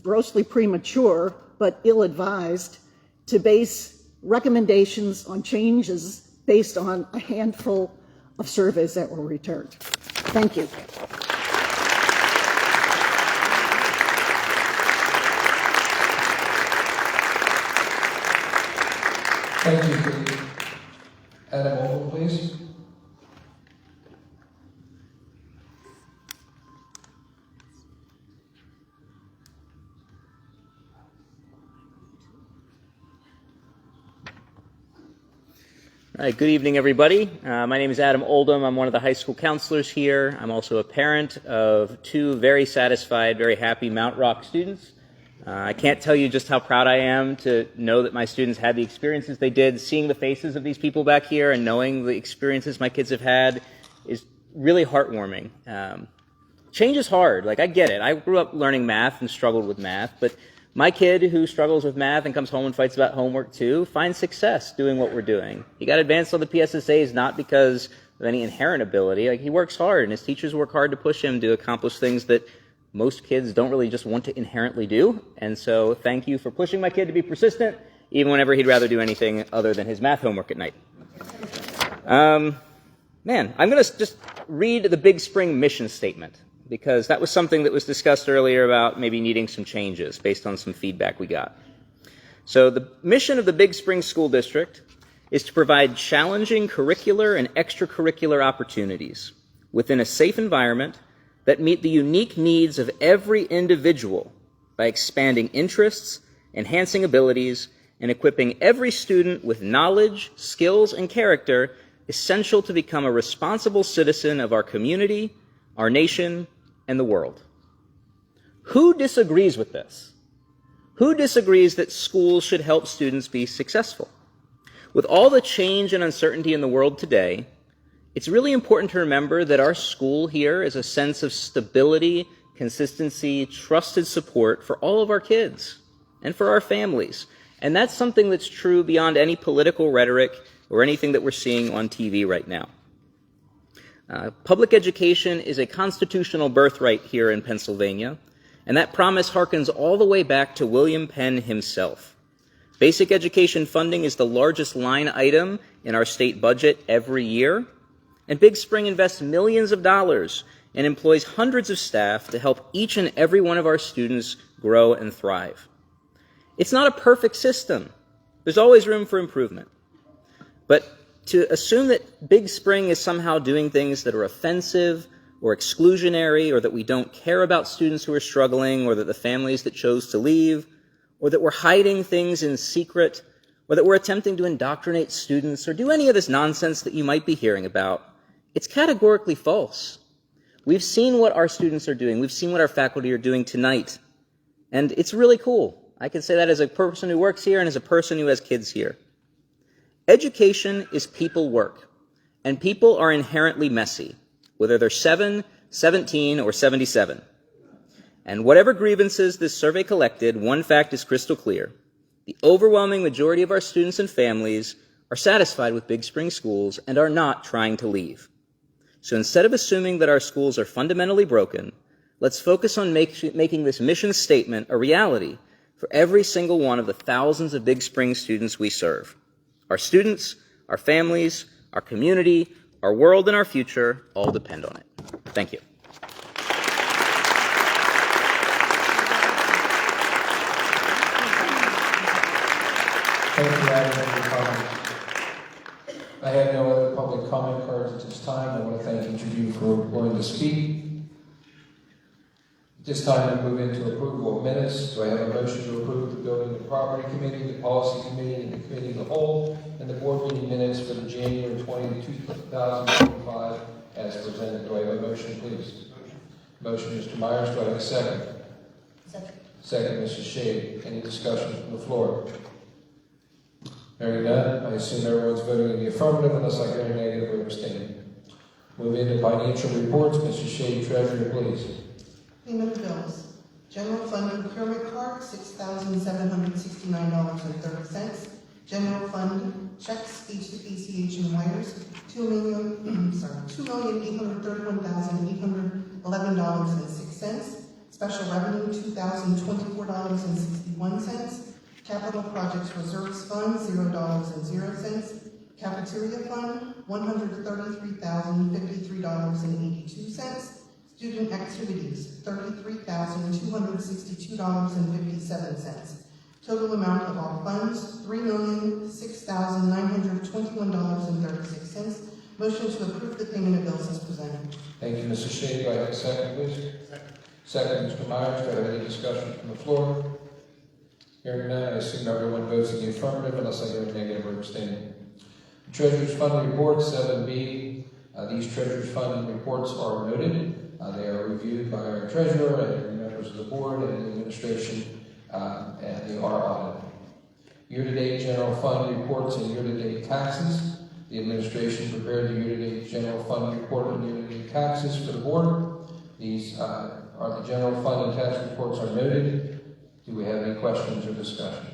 grossly premature, but ill-advised to base recommendations on changes based on a handful of surveys that were returned. Thank you. Thank you, Katie. Adam Oldham, please. All right, good evening, everybody. My name is Adam Oldham. I'm one of the high school counselors here. I'm also a parent of two very satisfied, very happy Mount Rock students. I can't tell you just how proud I am to know that my students had the experiences they did. Seeing the faces of these people back here and knowing the experiences my kids have had is really heartwarming. Change is hard. Like, I get it. I grew up learning math and struggled with math, but my kid who struggles with math and comes home and fights about homework too finds success doing what we're doing. He got advanced on the PSSAs not because of any inherent ability. Like, he works hard, and his teachers work hard to push him to accomplish things that most kids don't really just want to inherently do. And so thank you for pushing my kid to be persistent, even whenever he'd rather do anything other than his math homework at night. I'm going to just read the Big Spring mission statement, because that was something that was discussed earlier about maybe needing some changes based on some feedback we got. So the mission of the Big Spring School District is to provide challenging curricular and extracurricular opportunities within a safe environment that meet the unique needs of every individual by expanding interests, enhancing abilities, and equipping every student with knowledge, skills, and character essential to become a responsible citizen of our community, our nation, and the world. Who disagrees with this? Who disagrees that schools should help students be successful? With all the change and uncertainty in the world today, it's really important to remember that our school here is a sense of stability, consistency, trusted support for all of our kids and for our families. And that's something that's true beyond any political rhetoric or anything that we're seeing on TV right now. Public education is a constitutional birthright here in Pennsylvania, and that promise harkens all the way back to William Penn himself. Basic education funding is the largest line item in our state budget every year, and Big Spring invests millions of dollars and employs hundreds of staff to help each and every one of our students grow and thrive. It's not a perfect system. There's always room for improvement. But to assume that Big Spring is somehow doing things that are offensive or exclusionary, or that we don't care about students who are struggling, or that the families that chose to leave, or that we're hiding things in secret, or that we're attempting to indoctrinate students, or do any of this nonsense that you might be hearing about, it's categorically false. We've seen what our students are doing. We've seen what our faculty are doing tonight. And it's really cool. I can say that as a person who works here and as a person who has kids here. Education is people work, and people are inherently messy, whether they're 7, 17, or 77. And whatever grievances this survey collected, one fact is crystal clear. The overwhelming majority of our students and families are satisfied with Big Spring schools and are not trying to leave. So instead of assuming that our schools are fundamentally broken, let's focus on making this mission statement a reality for every single one of the thousands of Big Spring students we serve. Our students, our families, our community, our world, and our future all depend on it. Thank you. Thank you, Adam, for your comment. I have no other public comment cards at this time. I want to thank each of you for willing to speak. At this time, we move into approval of minutes. Do I have a motion to approve the Building and Property Committee, the Policy Committee, and the Committee of the Whole, and the board meeting minutes for the January 20, 2025 as presented? Do I have a motion, please? Motion, Mr. Myers. Do I have a second? Second, Mrs. Shade. Any discussion from the floor? Hearing none, I assume everyone's voting in the affirmative unless I hear a negative or abstain. Move into financial reports. Mrs. Shade, Treasurer, please. Payment of bills. General fund procurement card, $6,769.30. General fund checks, ACH and wires, $2,831,811.06. Special revenue, $2,024.61. Capital projects reserves fund, $0.00. Cafeteria fund, $133,053.82. Student activities, $33,262.57. Total amount of all funds, $3,006,921.36. Motion to approve the payment of bills is presented. Thank you, Mrs. Shea. Do I have a second, please? Second, Mr. Myers. Do I have any discussion from the floor? Hearing none, I assume everyone votes in the affirmative unless I hear a negative or abstaining. Treasurer's Fund Report 7B. These Treasurer's Fund reports are noted. They are reviewed by our treasurer and members of the board and the administration, and they are audited. Year-to-date general fund reports and year-to-date taxes. The administration prepared the year-to-date general fund report and year-to-date taxes for the board. These are the general fund and tax reports are noted. Do we have any questions or discussion?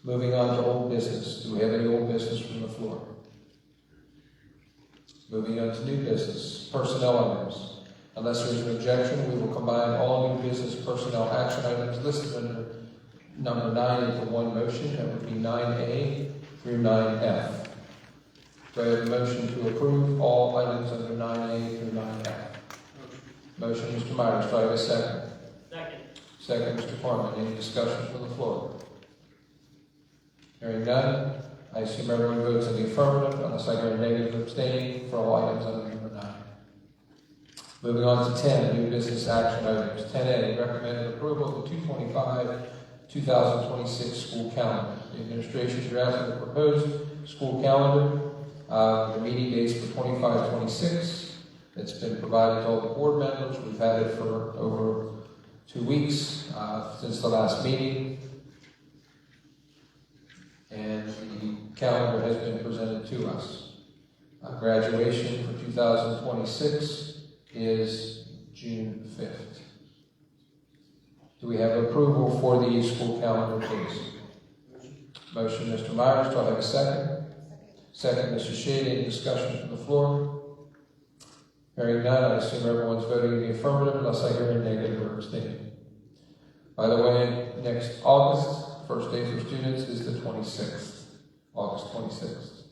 Moving on to old business. Do we have any old business from the floor? Moving on to new business, personnel items. Unless there is an objection, we will combine all new business personnel action items listed under number 9 into one motion. That would be 9A through 9F. Do I have a motion to approve all items under 9A through 9F? Motion, Mr. Myers. Do I have a second? Second. Second, Mr. Foreman. Any discussion from the floor? Hearing none, I assume everyone votes in the affirmative unless I hear a negative or abstaining for all items under number 9. Moving on to 10, new business action items. 10A, recommended approval of the 2025-2026 school calendar. The administration drafted the proposed school calendar. The meeting dates for 25-26. It's been provided to all the board members. We've had it for over 2 weeks since the last meeting. And the calendar has been presented to us. Graduation for 2026 is June 5th. Do we have approval for the school calendar, please? Motion, Mr. Myers. Do I have a second? Second, Mrs. Shea. Any discussion from the floor? Hearing none, I assume everyone's voting in the affirmative unless I hear a negative or abstaining. By the way, next August, first day for students is the 26th, August 26th.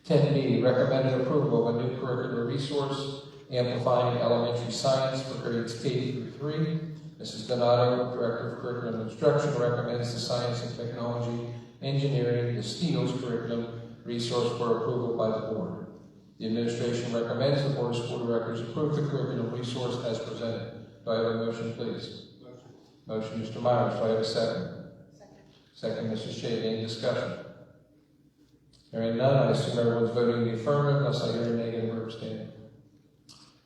10B, recommended approval of a new curricular resource, Amplifying Elementary Science for grades K through 3. Mrs. Donato, Director of Curriculum Instruction, recommends the Science and Technology Engineering, the STEELS curriculum resource for approval by the board. The administration recommends the Board of School Directors approve the curriculum resource as presented. Do I have a motion, please? Motion, Mr. Myers. Do I have a second? Second, Mrs. Shea. Any discussion? Hearing none, I assume everyone's voting in the affirmative unless I hear a negative or abstaining.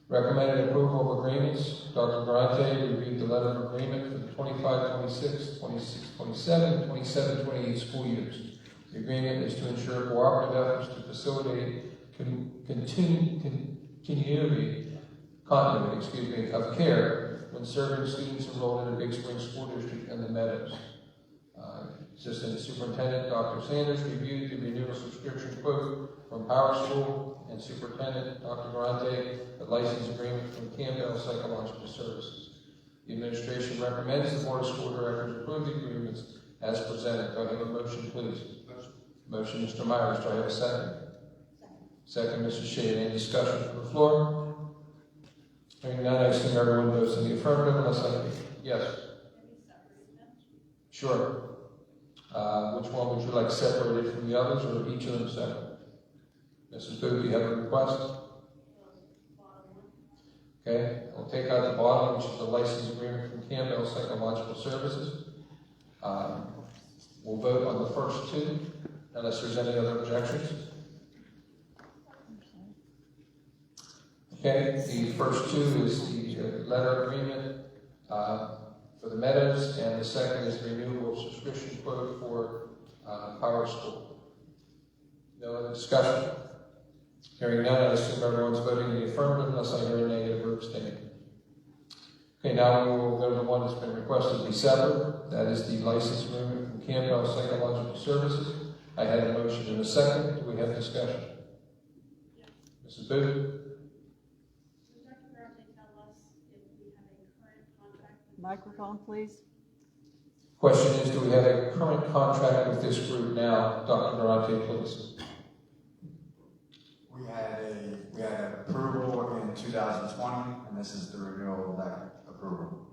Recommended approval of agreements. Dr. Durante reviewed the letter of agreement for the 25-26, 26-27, 27-28 school years. The agreement is to ensure cooperative efforts to facilitate continuity of care when serving students enrolled in the Big Spring School District and the Meadows. Assistant Superintendent Dr. Sanders reviewed the renewal subscription quote from Power School, and Superintendent Dr. Durante the license agreement from Campbell Psychological Services. The administration recommends the Board of School Directors approve the agreements as presented. Do I have a motion, please? Motion, Mr. Myers. Do I have a second? Second, Mrs. Shea. Any discussion from the floor? Hearing none, I assume everyone votes in the affirmative unless I... Yes. Sure. Which one would you like separated from the others, or each of them separate? Mrs. Booth, do you have a request? Okay, we'll take out the bottom, which is the license agreement from Campbell Psychological Services. We'll vote on the first two, unless there's any other objections. Okay, the first two is the letter agreement for the Meadows, and the second is the renewable subscription quote for Power School. No other discussion? Hearing none, I assume everyone's voting in the affirmative unless I hear a negative or abstaining. Okay, now we will go to the one that's been requested to be severed. That is the license agreement from Campbell Psychological Services. I had a motion in a second. Do we have discussion? Yes. Mrs. Booth? Microphone, please. Question is, do we have a current contract with this group now? Dr. Durante, please. We had an approval in 2020, and this is the renewal of that approval.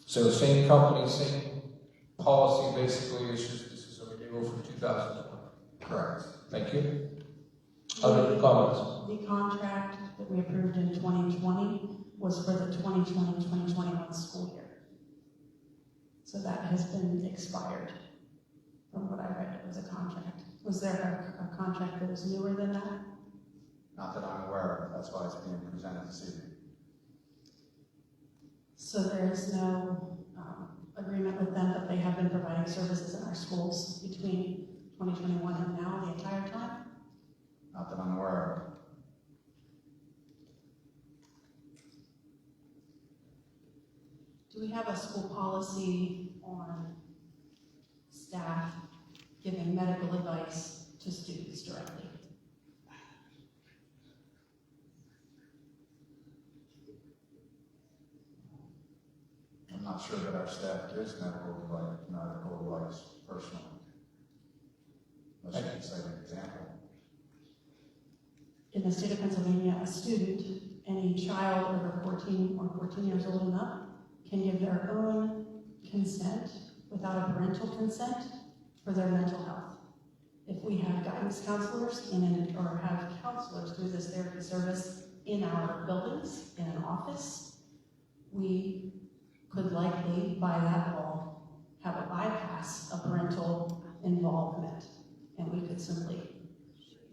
So same company, same policy, basically, it's just this is a renewal from 2020. Correct. Thank you. Other comments? The contract that we approved in 2020 was for the 2020-2021 school year. So that has been expired. From what I read, it was a contract. Was there a contract that was newer than that? Not that I'm aware of. That's why it's being presented this evening. So there is no agreement with them that they have been providing services in our schools between 2021 and now, the entire time? Not that I'm aware of. Do we have a school policy on staff giving medical advice to students directly? I'm not sure that our staff gives medical advice personally. Unless you can cite an example. In the state of Pennsylvania, a student, any child over 14 or 14 years old and up, can give their own consent without a parental consent for their mental health. If we have guidance counselors or have counselors through this therapy service in our buildings, in an office, we could likely, by that law, have a bypass of parental involvement, and we could simply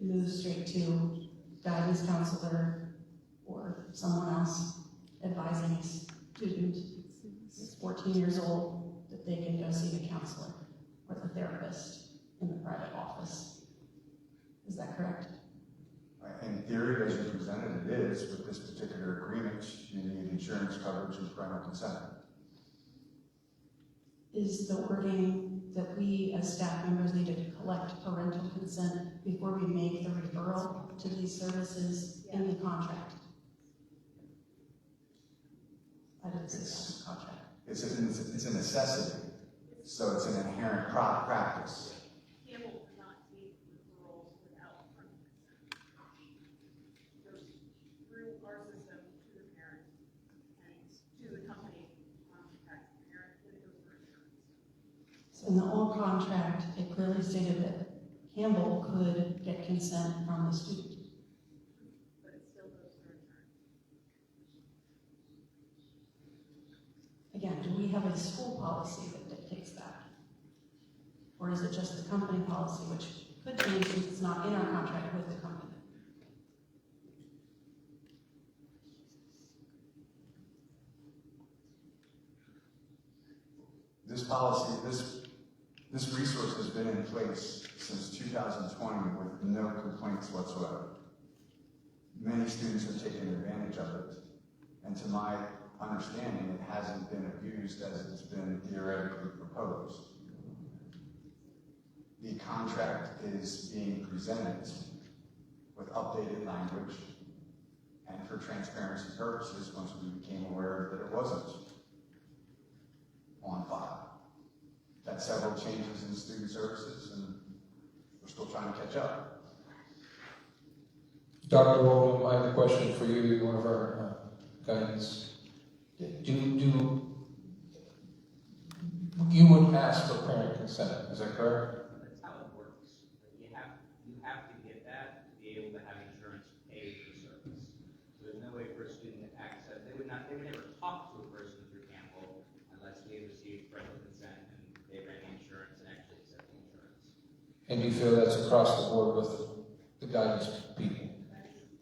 move straight to guidance counselor or someone else advising a student who's 14 years old that they can go see the counselor or the therapist in the private office. Is that correct? In theory, as you presented, it is. With this particular agreement, you need insurance coverage and parental consent. Is the wording that we as staff members need to collect parental consent before we make the referral to these services in the contract? I didn't see that in the contract. It's a necessity, so it's an inherent practice. In the old contract, it clearly stated that Campbell could get consent from the student. But it still goes through attorney. Again, do we have a school policy that dictates that? Or is it just the company policy, which could change since it's not in our contract with the company? This policy, this resource has been in place since 2020 with no complaints whatsoever. Many students have taken advantage of it, and to my understanding, it hasn't been abused as it's been theoretically proposed. The contract is being presented with updated language, and for transparency purposes, once we became aware that it wasn't on file. That's several changes in student services, and we're still trying to catch up. Dr. Oldham, I have a question for you. You're one of our guidance. You would ask for parent consent, is that correct? That's how it works. You have to get that to be able to have insurance pay for the service. So there's no way for a student to access. They would never talk to a person through Campbell unless they received parental consent and they ran the insurance and actually accept the insurance. And you feel that's across the board with the guidance people?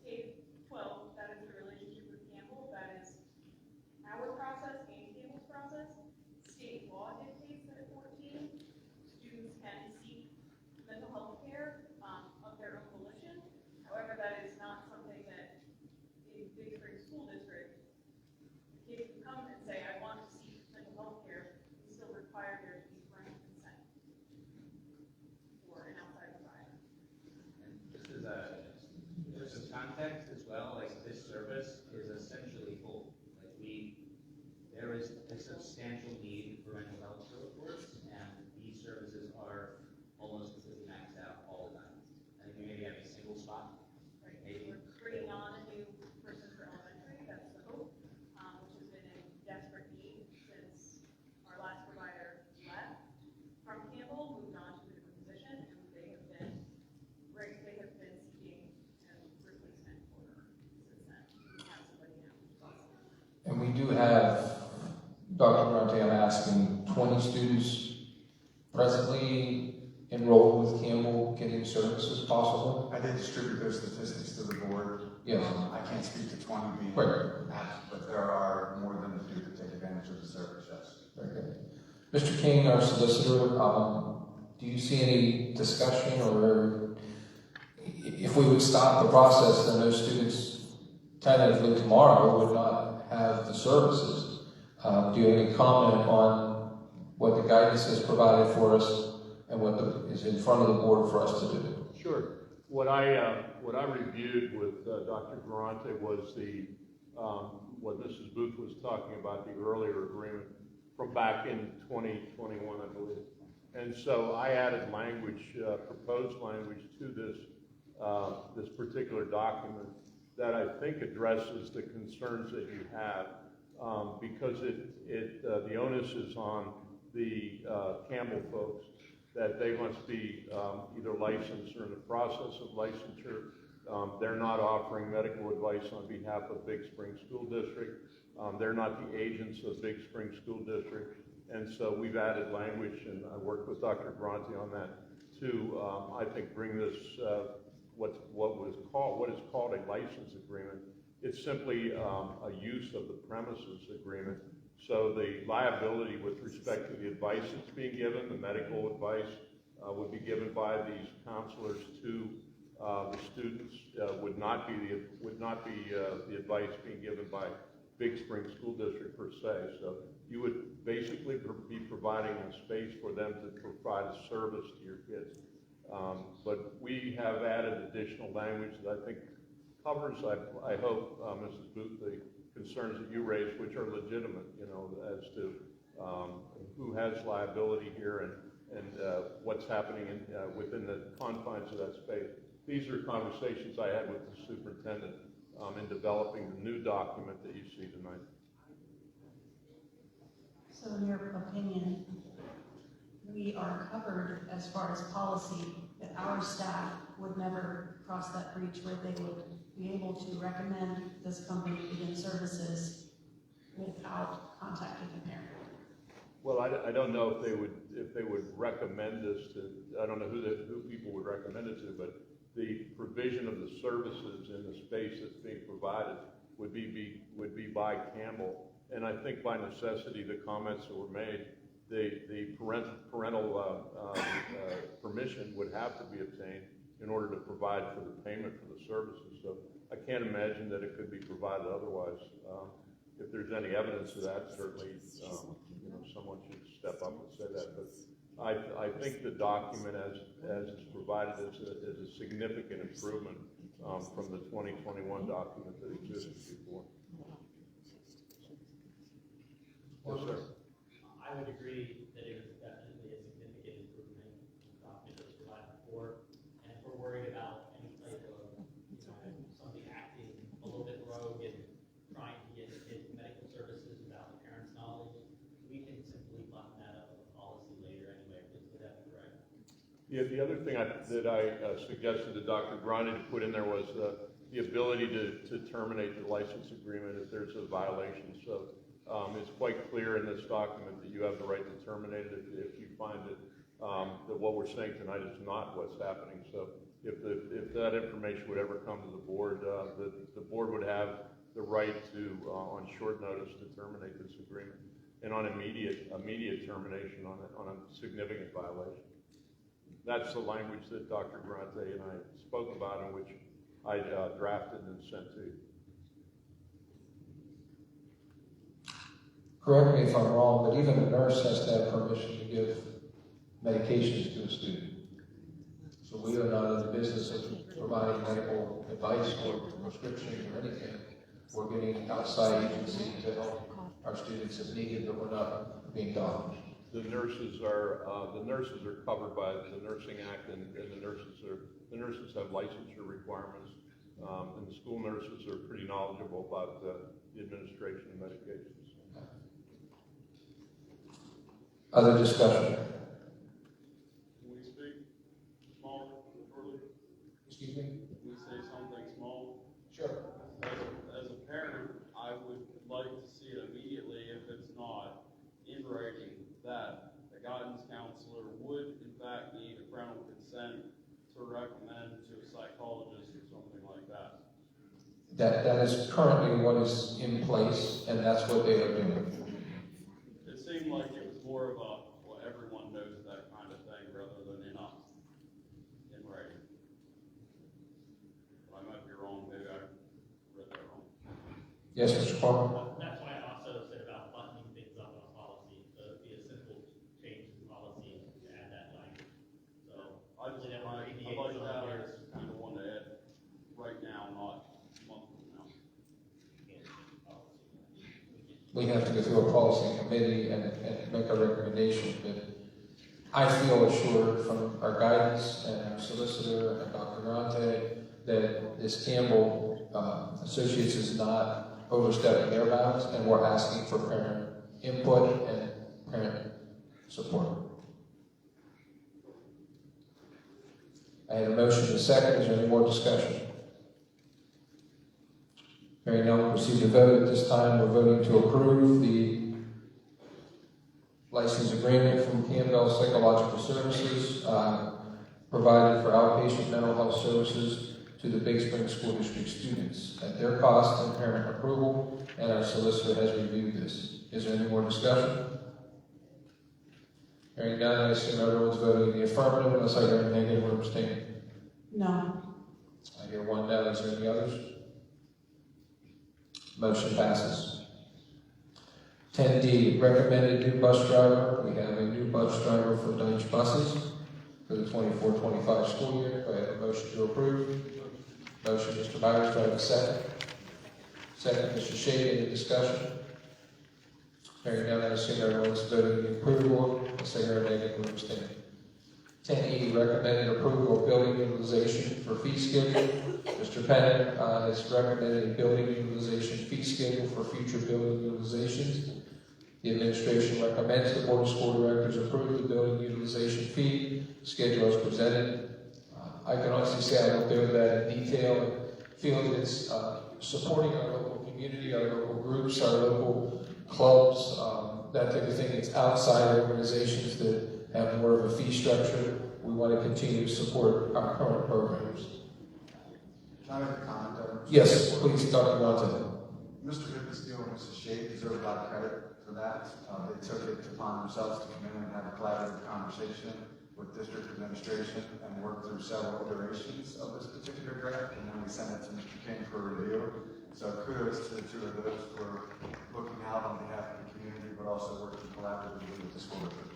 K-12, that is the relationship with Campbell. That is our process and Campbell's process. State law dictates that at 14, students can seek mental health care of their own volition. However, that is not something that in Big Spring School District, the many students presently enrolled with Campbell getting services possible? I did distribute those statistics to the board. Yes. I can't speak to 20 being Right. asked, but there are more than a few that take advantage of the service, yes. Very good. Mr. King, our solicitor, do you see any discussion, or if we would stop the process, then those students tentatively tomorrow would not have the services? Do you have any comment on what the guidance has provided for us and what is in front of the board for us to do? Sure. What I reviewed with Dr. Durante was what Mrs. Booth was talking about, the earlier agreement from back in 2021, I believe. And so I added language, proposed language to this particular document that I think addresses the concerns that you have, because the onus is on the Campbell folks that they must be either licensed or in the process of licensure. They're not offering medical advice on behalf of Big Spring School District. They're not the agents of Big Spring School District. And so we've added language, and I worked with Dr. Bronte on that to, I think, bring this, what is called a license agreement. It's simply a use of the premises agreement. So the liability with respect to the advice that's being given, the medical advice, would be given by these counselors to the students. Would not be the advice being given by Big Spring School District per se. So you would basically be providing a space for them to provide a service to your kids. But we have added additional language that I think covers, I hope, Mrs. Booth, the concerns that you raised, which are legitimate, as to who has liability here and what's happening within the confines of that space. These are conversations I had with the superintendent in developing the new document that you see tonight. So in your opinion, we are covered as far as policy, that our staff would never cross that breach where they would be able to recommend this company begin services without contacting the parent? Well, I don't know if they would recommend this to. I don't know who people would recommend it to, but the provision of the services in the space that's being provided would be by Campbell. And I think by necessity, the comments that were made, the parental permission would have to be obtained in order to provide for the payment for the services. So I can't imagine that it could be provided otherwise. If there's any evidence of that, certainly someone should step up and say that. But I think the document as it's provided is a significant improvement from the 2021 document that existed before. Yes, sir. I would agree that it was definitely a significant improvement from the document that was provided before. And if we're worried about any type of, somebody acting a little bit rogue and trying to get kids medical services without the parents' knowledge, we can simply button that up with a policy later anyway. Would that be correct? Yeah, the other thing that I suggested to Dr. Grani to put in there was the ability to terminate the license agreement if there's a violation. So it's quite clear in this document that you have the right to terminate it if you find that what we're saying tonight is not what's happening. So if that information would ever come to the board, the board would have the right to, on short notice, to terminate this agreement, and on immediate termination on a significant violation. That's the language that Dr. Grante and I spoke about, and which I drafted and sent to you. Correct me if I'm wrong, but even a nurse has to have permission to give medications to a student. So we are not in the business of providing medical advice or prescription or anything. We're getting outside agency to help our students if needed, but we're not being doctors. The nurses are covered by the Nursing Act, and the nurses have licensure requirements, and the school nurses are pretty knowledgeable about the administration of medications. Other discussion? Can we speak small, shortly? Excuse me? Can we say something small? Sure. As a parent, I would like to see it immediately, if it's not in writing, that to recommend to a psychologist or something like that? That is currently what is in place, and that's what they are doing. It seemed like it was more of a, well, everyone knows that kind of thing rather than in writing. But I might be wrong, maybe I read that wrong. Yes, Mr. Farmer? That's why I also said about buttoning things up on a policy, so it'd be a simple change in policy to add that language. So I just, I'd like to have it kind of one to add right now, not a month from now. We have to go through a policy committee and make a recommendation, but I feel assured from our guidance and our solicitor and Dr. Grante that this Campbell Associates is not overstepping their bounds, and we're asking for parent input and parent support. I have a motion to second. Is there any more discussion? Hearing none, we'll proceed to vote. At this time, we're voting to approve the license agreement from Campbell Psychological Services provided for outpatient mental health services to the Big Spring School District students at their cost and parent approval, and our solicitor has reviewed this. Is there any more discussion? Hearing none, I assume everyone's voting in the affirmative unless I hear a negative or abstain. No. I hear one no. Is there any others? Motion passes. 10D, recommended new bus driver. We have a new bus driver for Dutch buses for the 24-25 school year. Do I have a motion to approve? Motion, Mr. Myers. Do I have a second? Second, Mr. Shade. Any discussion? Hearing none, I assume everyone's voting in approval. Unless I hear a negative or abstain. 10E, recommended approval of building utilization for fee schedule. Mr. Pennant has recommended a building utilization fee schedule for future building utilizations. The administration recommends the Board of School Directors approve the building utilization fee schedule as presented. I can honestly say I looked over that in detail and feel that it's supporting our local community, our local groups, our local clubs, that type of thing. It's outside organizations that have more of a fee structure. We want to continue to support our current programs. Can I make a comment there? Yes, please, Dr. Grante. Mr. Hippensteel and Mrs. Shade deserve a lot of credit for that. They took it upon themselves to come in and have a collaborative conversation with district administration and work through several iterations of this particular draft, and then we sent it to Mr. King for review. So kudos to the two of those for looking out on behalf of the community, but also working collaboratively with the school district.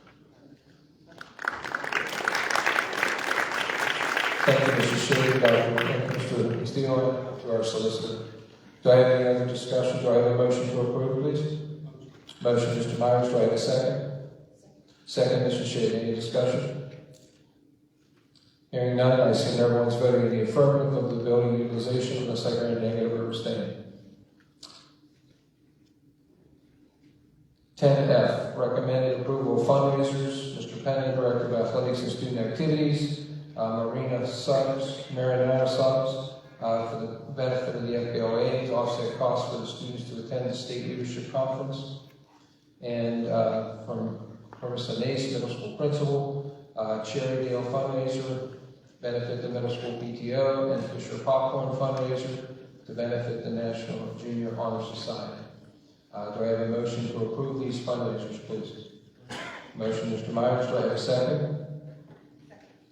Thank you, Mr. Shade, Mr. Steele, to our solicitor. Do I have any other discussion? Do I have a motion to approve, please? Motion, Mr. Myers. Do I have a second? Second, Mr. Shade. Any discussion? Hearing none, I assume everyone's voting in the affirmative of the building utilization unless I hear a negative or abstain. 10F, recommended approval of fundraisers. Mr. Pennant, Director of Athletics and Student Activities. Marinata subs for the benefit of the FBLA to offset costs for the students to attend the State Leadership Conference. And from Carissa Nace, Middle School Principal, Cherry Dale fundraiser, benefit the Middle School PTO, and Fisher Popcorn fundraiser to benefit the National Junior Honor Society. Do I have a motion to approve these fundraisers, please? Motion, Mr. Myers. Do I have a second?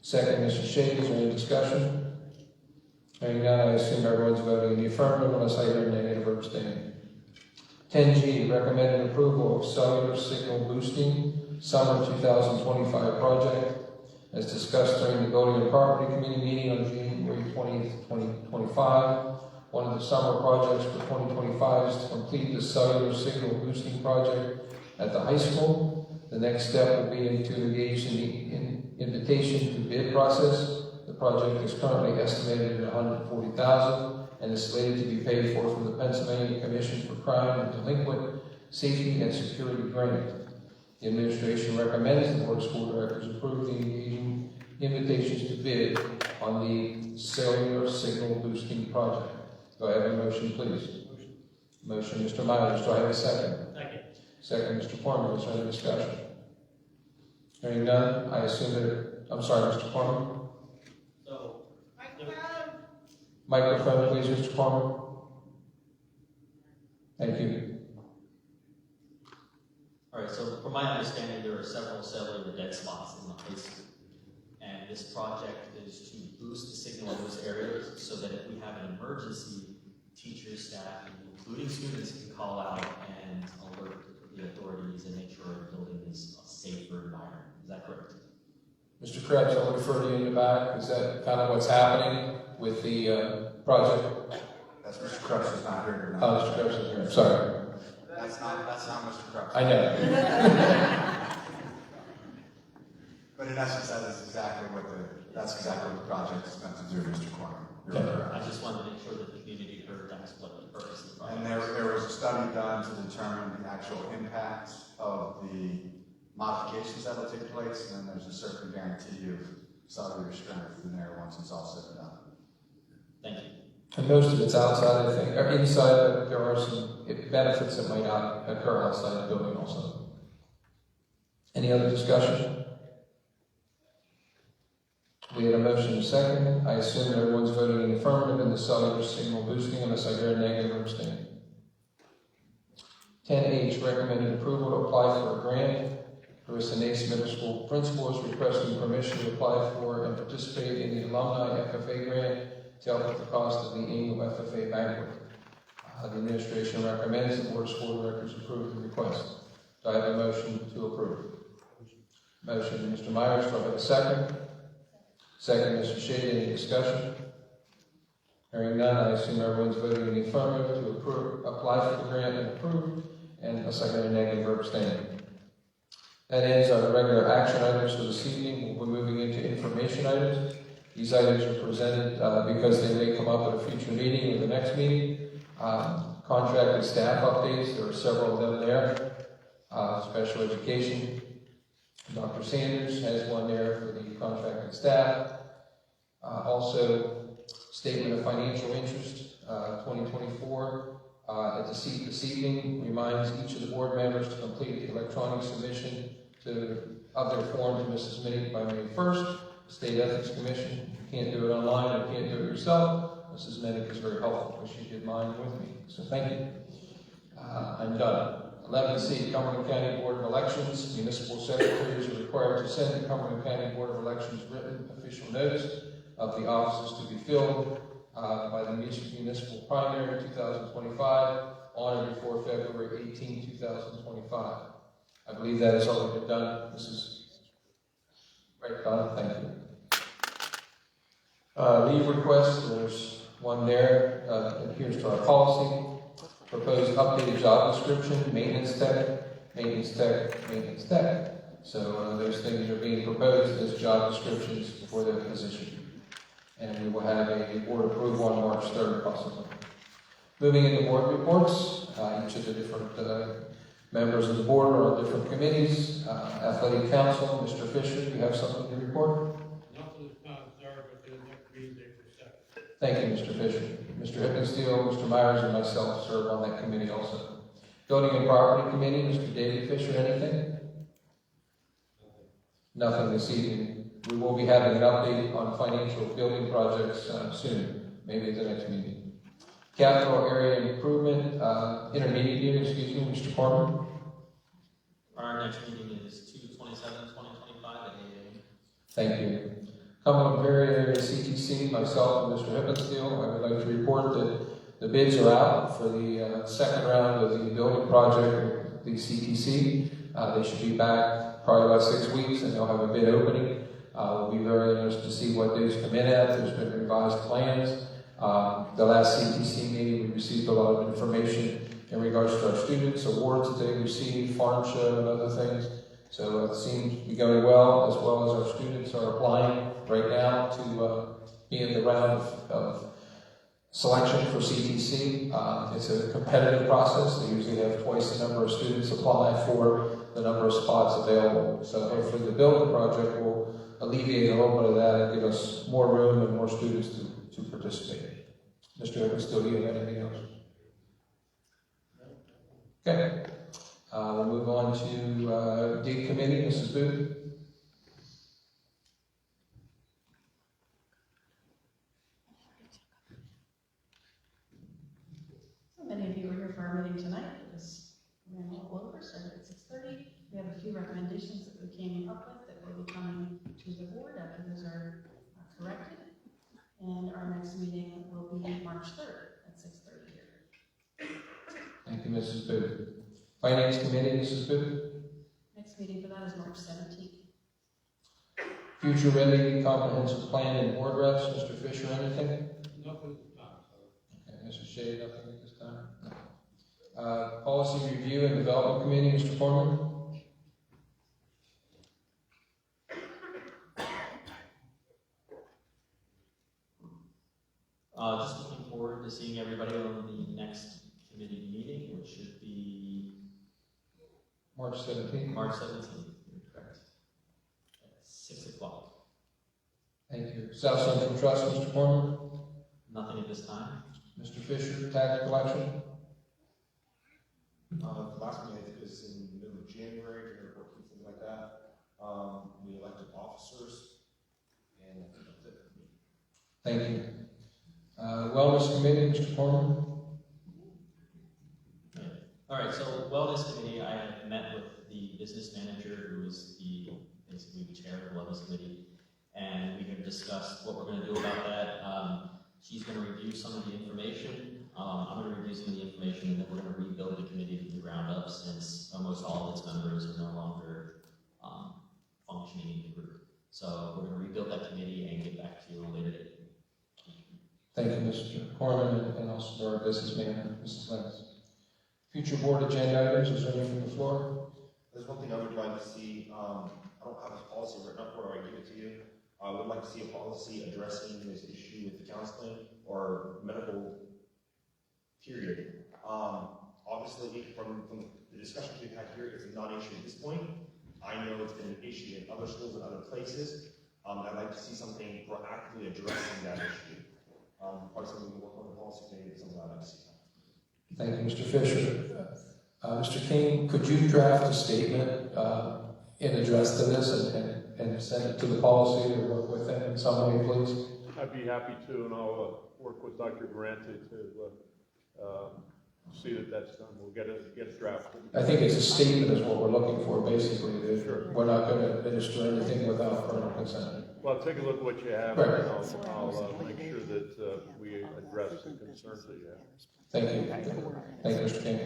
Second, Mr. Shade. Is there any discussion? Hearing none, I assume everyone's voting in the affirmative unless I hear a negative or abstain. 10G, recommended approval of cellular signal boosting summer 2025 project as discussed during the Building and Property Committee meeting on January 20th, 2025. One of the summer projects for 2025 is to complete the cellular signal boosting project at the high school. The next step will be to engage in the invitation to bid process. The project is currently estimated at $140,000 and is slated to be paid for from the Pennsylvania Commission for Crime and Delinquent Safety and Security grant. The administration recommends the Board of School Directors approve the engaging invitations to bid on the cellular signal boosting project. Do I have a motion, please? Motion, Mr. Myers. Do I have a second? Second. Second, Mr. Foreman. Is there any discussion? Hearing none, I assume that, I'm sorry, Mr. Foreman. So Microphone, please, Mr. Palmer. Thank you. All right, so from my understanding, there are several cellular dead spots in the high school. And this project is to boost the signal in those areas so that if we have an emergency, teachers, staff, including students, can call out and alert the authorities and make sure the building is a safer environment. Is that correct? Mr. Krebs, I'll refer to you in the back. Is that kind of what's happening with the project? That's Mr. Krebs is not here tonight. Oh, Mr. Krebs is here. Sorry. That's not Mr. Krebs. I know. But in essence, that's exactly what the project is meant to do, Mr. Corner. You're correct. I just wanted to make sure that the community heard that's what the purpose of the project And there was a study done to determine the actual impact of the modifications that will take place, and then there's a certain guarantee of cellular strength in there once it's all said and done. Thank you. And most of it's outside, I think. Or inside, but there are some benefits that might not occur outside the building also. Any other discussion? We had a motion and a second. I assume everyone's voting in the affirmative in the cellular signal boosting unless I hear a negative or abstain. 10H, recommended approval to apply for a grant. Carissa Nace Middle School principal is requesting permission to apply for and participate in the alumni FFA grant to help with the cost of the annual FFA banquet. The administration recommends the Board of School Directors approve the request. Do I have a motion to approve? Motion, Mr. Myers. Do I have a second? Second, Mr. Shade. Any discussion? Hearing none, I assume everyone's voting in the affirmative to approve, apply for the grant and approve, and a second or negative or abstain. That ends our regular action items for this evening. We're moving into information items. These items are presented because they may come up at a future meeting or the next meeting. Contracted staff updates, there are several of them there. Special education. Dr. Sanders has one there for the contracted staff. Also, statement of financial interest 2024. At the seat this evening reminds each of the board members to complete the electronic submission of their form to Mrs. Minnick by May 1st. State Ethics Commission. You can't do it online, you can't do it yourself. Mrs. Minnick is very helpful because she did mine with me. So thank you. I'm done. 11C, Cumberland County Board of Elections. Municipal secretaries are required to send the Cumberland County Board of Elections written official notice of the offices to be filled by the municipal primary 2025 on or before February 18, 2025. I believe that has already been done. This is right, Donna. Thank you. Leave requests. There's one there. Adheres to our policy. Proposed updated job description, maintenance tech, maintenance tech, maintenance tech. So those things are being proposed as job descriptions for their position. And we will have a board approval on March 3rd, possibly. Moving into board reports, each of the different members of the board are on different committees. Athletic Council, Mr. Fisher, do you have something to report? Not at this time, sir, but the next meeting day for second. Thank you, Mr. Fisher. Mr. Hippensteel, Mr. Myers, and myself serve on that committee also. Building and Property Committee, Mr. David Fisher, anything? Nothing this evening. We will be having an update on financial building projects soon, maybe at the next meeting. Capital Area Improvement, Intermediate Unit, Mr. Parker. Our next meeting is 2/27/2025 at 8 a.m. Thank you. Cumberland Prairie Area CTC, myself and Mr. Hippensteel, I would like to report that the bids are out for the second round of the building project, the CTC. They should be back probably about 6 weeks, and they'll have a bid opening. We'll be very interested to see what those come in at. There's been revised plans. The last CTC meeting, we received a lot of information in regards to our students, awards that they received, farm show, and other things. So it seems to be going well as our students are applying right now to be in the round of selection for CTC. It's a competitive process. They usually have twice the number of students apply for the number of spots available. So hopefully the building project will alleviate a little bit of that and give us more room and more students to participate. Mr. Evans, do you have anything else? Okay. We'll move on to DIG Committee, Mrs. Booth. many of you are here for our meeting tonight, because we ran a little over, started at 6:30. We have a few recommendations that we came up with that will be coming to the board after those are corrected. And our next meeting will be March 3rd at 6:30 here. Thank you, Mrs. Booth. Finance Committee, Mrs. Booth. Next meeting for that is March 17th. Future Ready Comprehensive Plan and Board Reps, Mr. Fisher, anything? Nothing at the time, so. Okay, Mr. Shea, nothing at this time? No. Policy Review and Development Committee, Mr. Foreman? Just looking forward to seeing everybody on the next committee meeting, which should be March 17th. March 17th, you're correct. At 6 o'clock. Thank you. South Central Trust, Mr. Foreman? Nothing at this time. Mr. Fisher, Tax Collection? The last meeting, I think, was in the middle of January, January 14th, something like that. We elected officers, and I think that's it for me. Thank you. Wellness Committee, Mr. Foreman? All right, so Wellness Committee, I have met with the business manager, who is basically the chair of the Wellness Committee, and we have discussed what we're going to do about that. She's going to review some of the information. I'm going to review some of the information, and then we're going to rebuild the committee from the ground up, since almost all of its members are no longer functioning in the group. So we're going to rebuild that committee and get back to you on a later date. Thank you, Mr. Foreman, and also our business manager, Mrs. Lenz. Future board agenda items, is there anything from the floor? There's one thing I would like to see. I don't have a policy written up, or I give it to you. I would like to see a policy addressing this issue with the counseling or medical period. Obviously, from the discussions we've had here, it's a non-issue at this point. I know it's been an issue in other schools and other places. I'd like to see something proactively addressing that issue. Probably something we can work on the policy committee, but something I'd like to see. Thank you, Mr. Fisher. Mr. King, could you draft a statement in address to this and send it to the policy or work with them in some way, please? I'd be happy to, and I'll work with Dr. Durante to see that that's done. We'll get it drafted. I think it's a statement is what we're looking for, basically. That Sure. We're not going to administer anything without parental consent. Well, take a look at what you have, Right. and I'll make sure that we address the concerns that you have. Thank you. Thank you, Mr. King.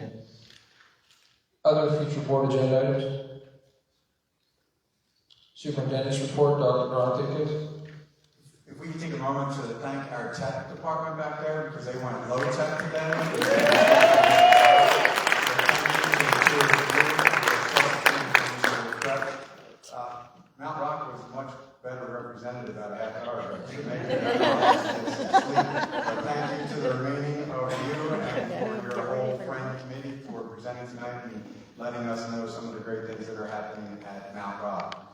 Other future board agenda items? Superintendent's report, Dr. Durante, please. If we could take a moment to thank our tech department back there, because they went low tech today. Mount Rock was much better represented about a half hour ago. But thank you to the remaining of you and for your whole friend committee for presenting tonight and letting us know some of the great things that are happening at Mount Rock.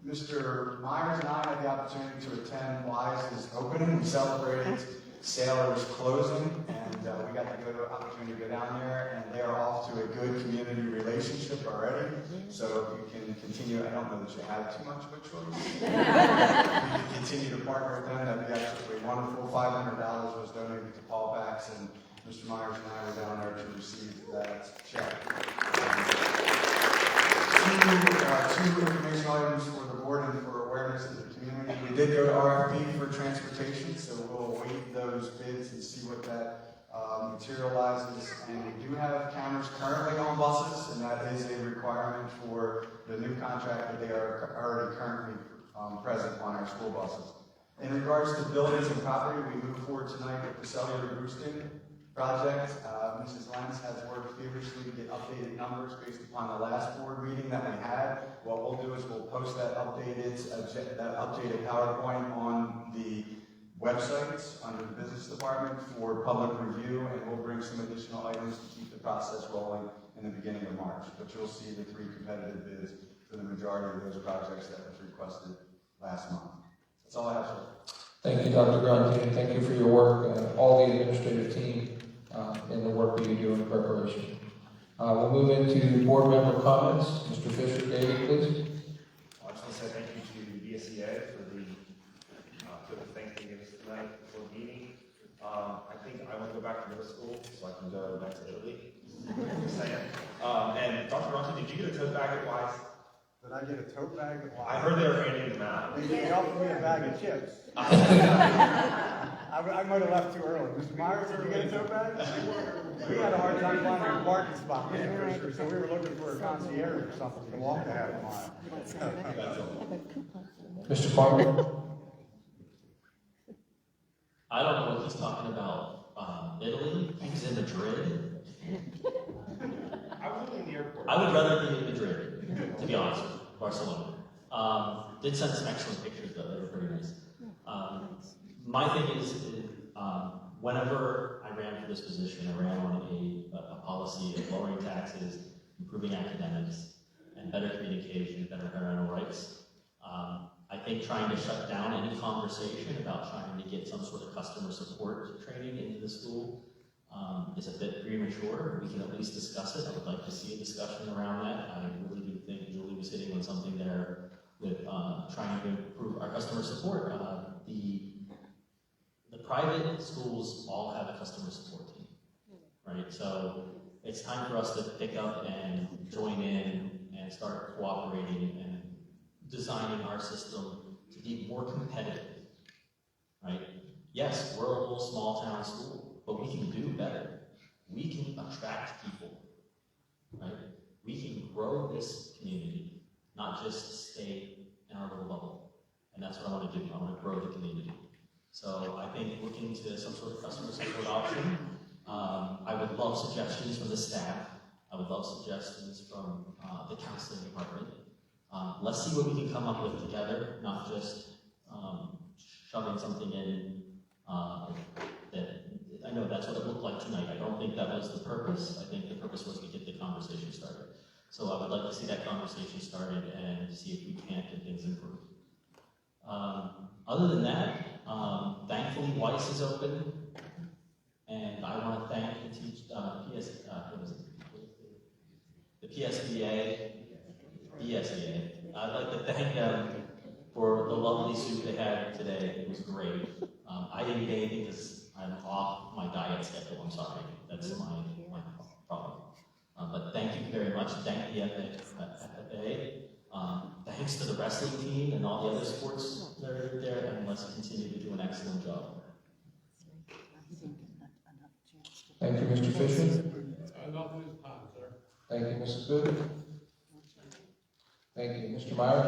Mr. Myers and I had the opportunity to attend Wise's opening. We celebrated Sailor's closing, and we got the opportunity to go down there, and they are off to a good community relationship already. So if you can continue, I don't know that you have too much of a choice. If you can continue to partner with them, that'd be absolutely wonderful. $500 was donated to Paul Bax, and Mr. Myers and I were down there to receive that check. Two information items for the board and for awareness of the community. We did go to RFP for transportation, so we'll await those bids and see what that materializes. And we do have cameras currently on buses, and that is a requirement for the new contract that they are already currently present on our school buses. In regards to buildings and property, we move forward tonight with the cellular boosting project. Mrs. Lenz has worked feverishly to get updated numbers based upon the last board meeting that we had. What we'll do is we'll post that updated PowerPoint on the websites under the business department for public review, and we'll bring some additional items to keep the process rolling in the beginning of March. But you'll see the 3 competitive bids for the majority of those projects that was requested last month. That's all I have, sir. Thank you, Dr. Grunty, and thank you for your work, all the administrative team, and the work that you do in preparation. We'll move into board member comments. Mr. Fisher, David, please. I just want to say thank you to the BSEA for the Thanksgiving tonight before the meeting. I think I would go back to middle school so I can go back to Italy. Just saying. And Dr. Ronte, did you get a tote bag at Wise? Did I get a tote bag of I heard they were handing them out. They offered me a bag of chips. I might have left too early. Mr. Myers, did you get a tote bag? We had a hard time finding a parking spot, so we were looking for a concierge or something to walk the half mile. Mr. Farmer? I don't know what he's talking about. Italy? He was in Madrid. I was in the airport. I would rather be in Madrid, to be honest with you, Barcelona. Did send some excellent pictures though, they were pretty nice. My thing is, whenever I ran for this position, I ran on a policy of lowering taxes, improving academics, and better communication, better parental rights. I think trying to shut down any conversation about trying to get some sort of customer support training into the school is a bit premature. We can at least discuss it. I would like to see a discussion around that. I really do think Julie was hitting on something there with trying to improve our customer support. The private schools all have a customer support team, right? So it's time for us to pick up and join in and start cooperating and designing our system to be more competitive, right? Yes, we're a little small town school, but we can do better. We can attract people, right? We can grow this community, not just stay in our little bubble. And that's what I want to do. I want to grow the community. So I think looking to some sort of customer support option, I would love suggestions from the staff. I would love suggestions from the counseling department. Let's see what we can come up with together, not just shoving something in that I know that's what it looked like tonight. I don't think that was the purpose. I think the purpose was to get the conversation started. So I would like to see that conversation started and see if we can't get things improved. Other than that, thankfully Weiss is open, and I want to thank the PSBA. I'd like to thank them for the lovely soup they had today. It was great. I didn't eat anything because I'm off my diet schedule. I'm sorry. That's my problem. But thank you very much. Thank the FFA. Thanks to the wrestling team and all the other sports that are there, and let's continue to do an excellent job. Thank you, Mr. Fisher. Nothing is time, sir. Thank you, Mrs. Booth. Thank you, Mr. Meyer.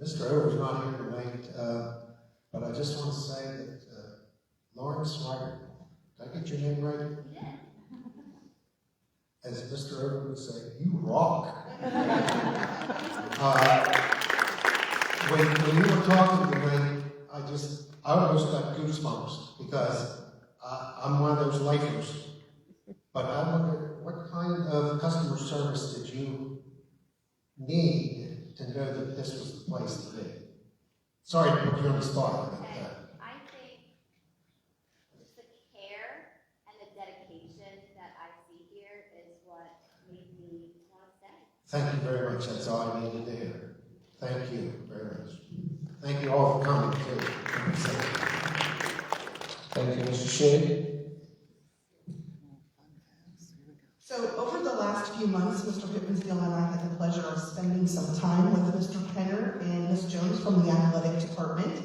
Mr. Over's not here tonight, but I just want to say that Lawrence Ryder, did I get your name right? Yeah. As Mr. Over would say, you rock. When you were talking tonight, I almost got goosebumps because I'm one of those lifers. But I wonder, what kind of customer service did you need to know that this was the place to be? Sorry to put you on the spot. But, I think just the care and the dedication that I see here is what made me want to stay. thank you very much. That's all I needed to hear. Thank you very much. Thank you all for coming, too. Thank you, Mr. Shea. So over the last few months, Mr. Whitmansdale and I had the pleasure of spending some time with Mr. Penner and Ms. Jones from the athletic department.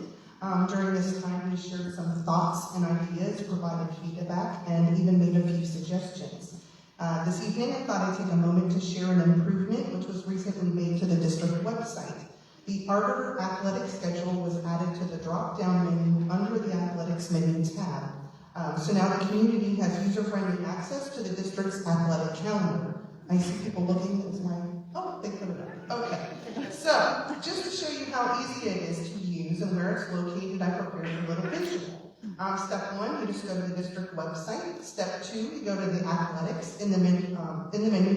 During this time, we shared some thoughts and ideas, provided feedback, and even made a few suggestions. This evening, I thought I'd take a moment to share an improvement which was recently made to the district website. The Arbiter athletic schedule was added to the drop-down menu under the athletics menu tab. So now the community has user-friendly access to the district's athletic calendar. I see people looking at they put it up. Okay. So, just to show you how easy it is to use and where it's located, I prepared a little visual. Step 1, you just go to the district website. Step 2, you go to the athletics in the menu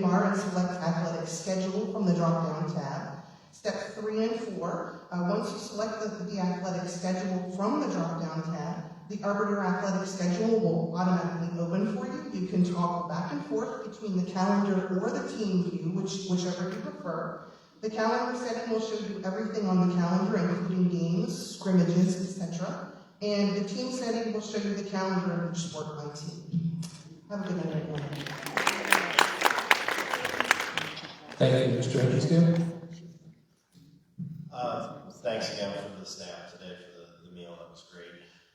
bar and select athletic schedule from the drop-down tab. Step 3 and 4, once you select the athletic schedule from the drop-down tab, The Arbiter athletic schedule will automatically open for you. You can toggle back and forth between the calendar or the team view, whichever you prefer. The calendar setting will show you everything on the calendar, including games, scrimmages, etc. And the team setting will show you the calendar of each sport by team. Have a good night, everyone. Thank you, Mr. Hickinsdale. Thanks again for the staff today for the meal. That was great.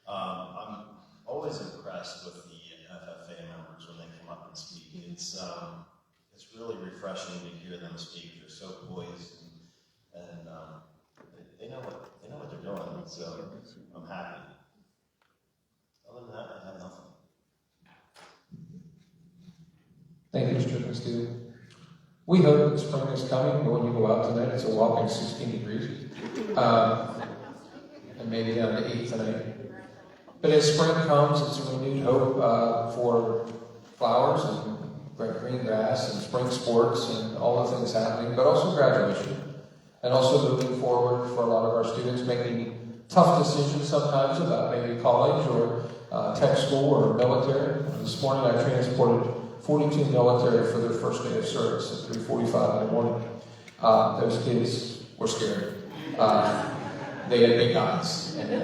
I'm always impressed with the FFA members when they come up and speak. It's really refreshing to hear them speak. They're so poised and they know what they're doing. So I'm happy. Other than that, I have nothing. Thank you, Mr. Hickinsdale. We hope that spring is coming. When you go out tonight, it's a whopping 16 degrees. And maybe down to 8 tonight. But as spring comes, it's a renewed hope for flowers and green grass and spring sports and all the things happening, but also graduation. And also moving forward for a lot of our students, making tough decisions sometimes about maybe college or tech school or military. This morning I transported 42 military for their first day of service at 3:45 in the morning. Those kids were scared. They had big eyes, and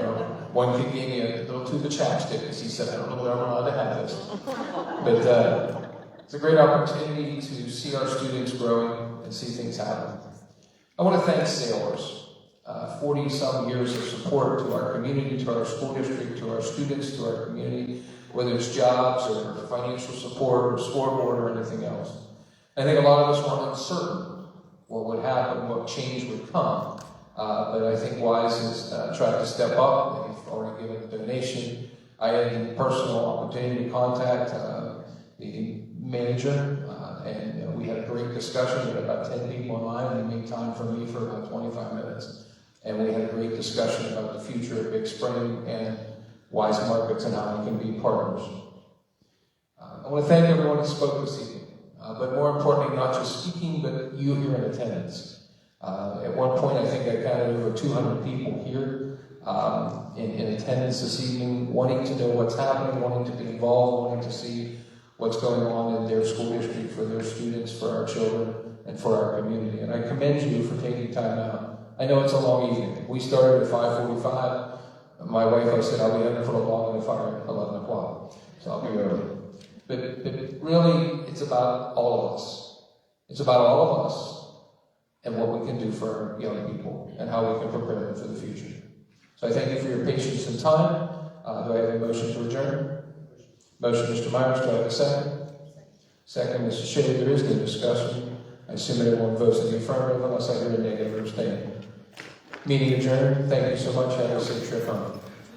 one kid gave me a little tube of chapstick because he said, "I don't know whether I'm allowed to have this." But it's a great opportunity to see our students growing and see things happen. I want to thank Sailors. 40-some years of support to our community, to our school district, to our students, to our community, whether it's jobs or financial support or scoreboard or anything else. I think a lot of us were uncertain what would happen, what change would come. But I think WISE has tried to step up. They've already given a donation. I had the personal opportunity to contact the manager, and we had a great discussion. We had about 10 people online, and he made time for me for about 25 minutes. And we had a great discussion about the future of Big Spring and WISE Markets and how we can be partners. I want to thank everyone who spoke this evening. But more importantly, not just speaking, but you here in attendance. At one point, I think I counted over 200 people here in attendance this evening, wanting to know what's happening, wanting to be involved, wanting to see what's going on in their school district, for their students, for our children, and for our community. And I commend you for taking time out. I know it's a long evening. We started at 5:45. My wife, I said, I'll be having for a log in the fire at 11 o'clock. So I'll be early. But really, it's about all of us. It's about all of us and what we can do for our young people and how we can prepare them for the future. So I thank you for your patience and time. Do I have a motion to adjourn? Motion, Mr. Myers. Do I have a second? Second, Mrs. Shea. There is no discussion. I assume that everyone votes in the affirmative unless I hear a negative or abstain. Meeting adjourned. Thank you so much. Have a safe trip home.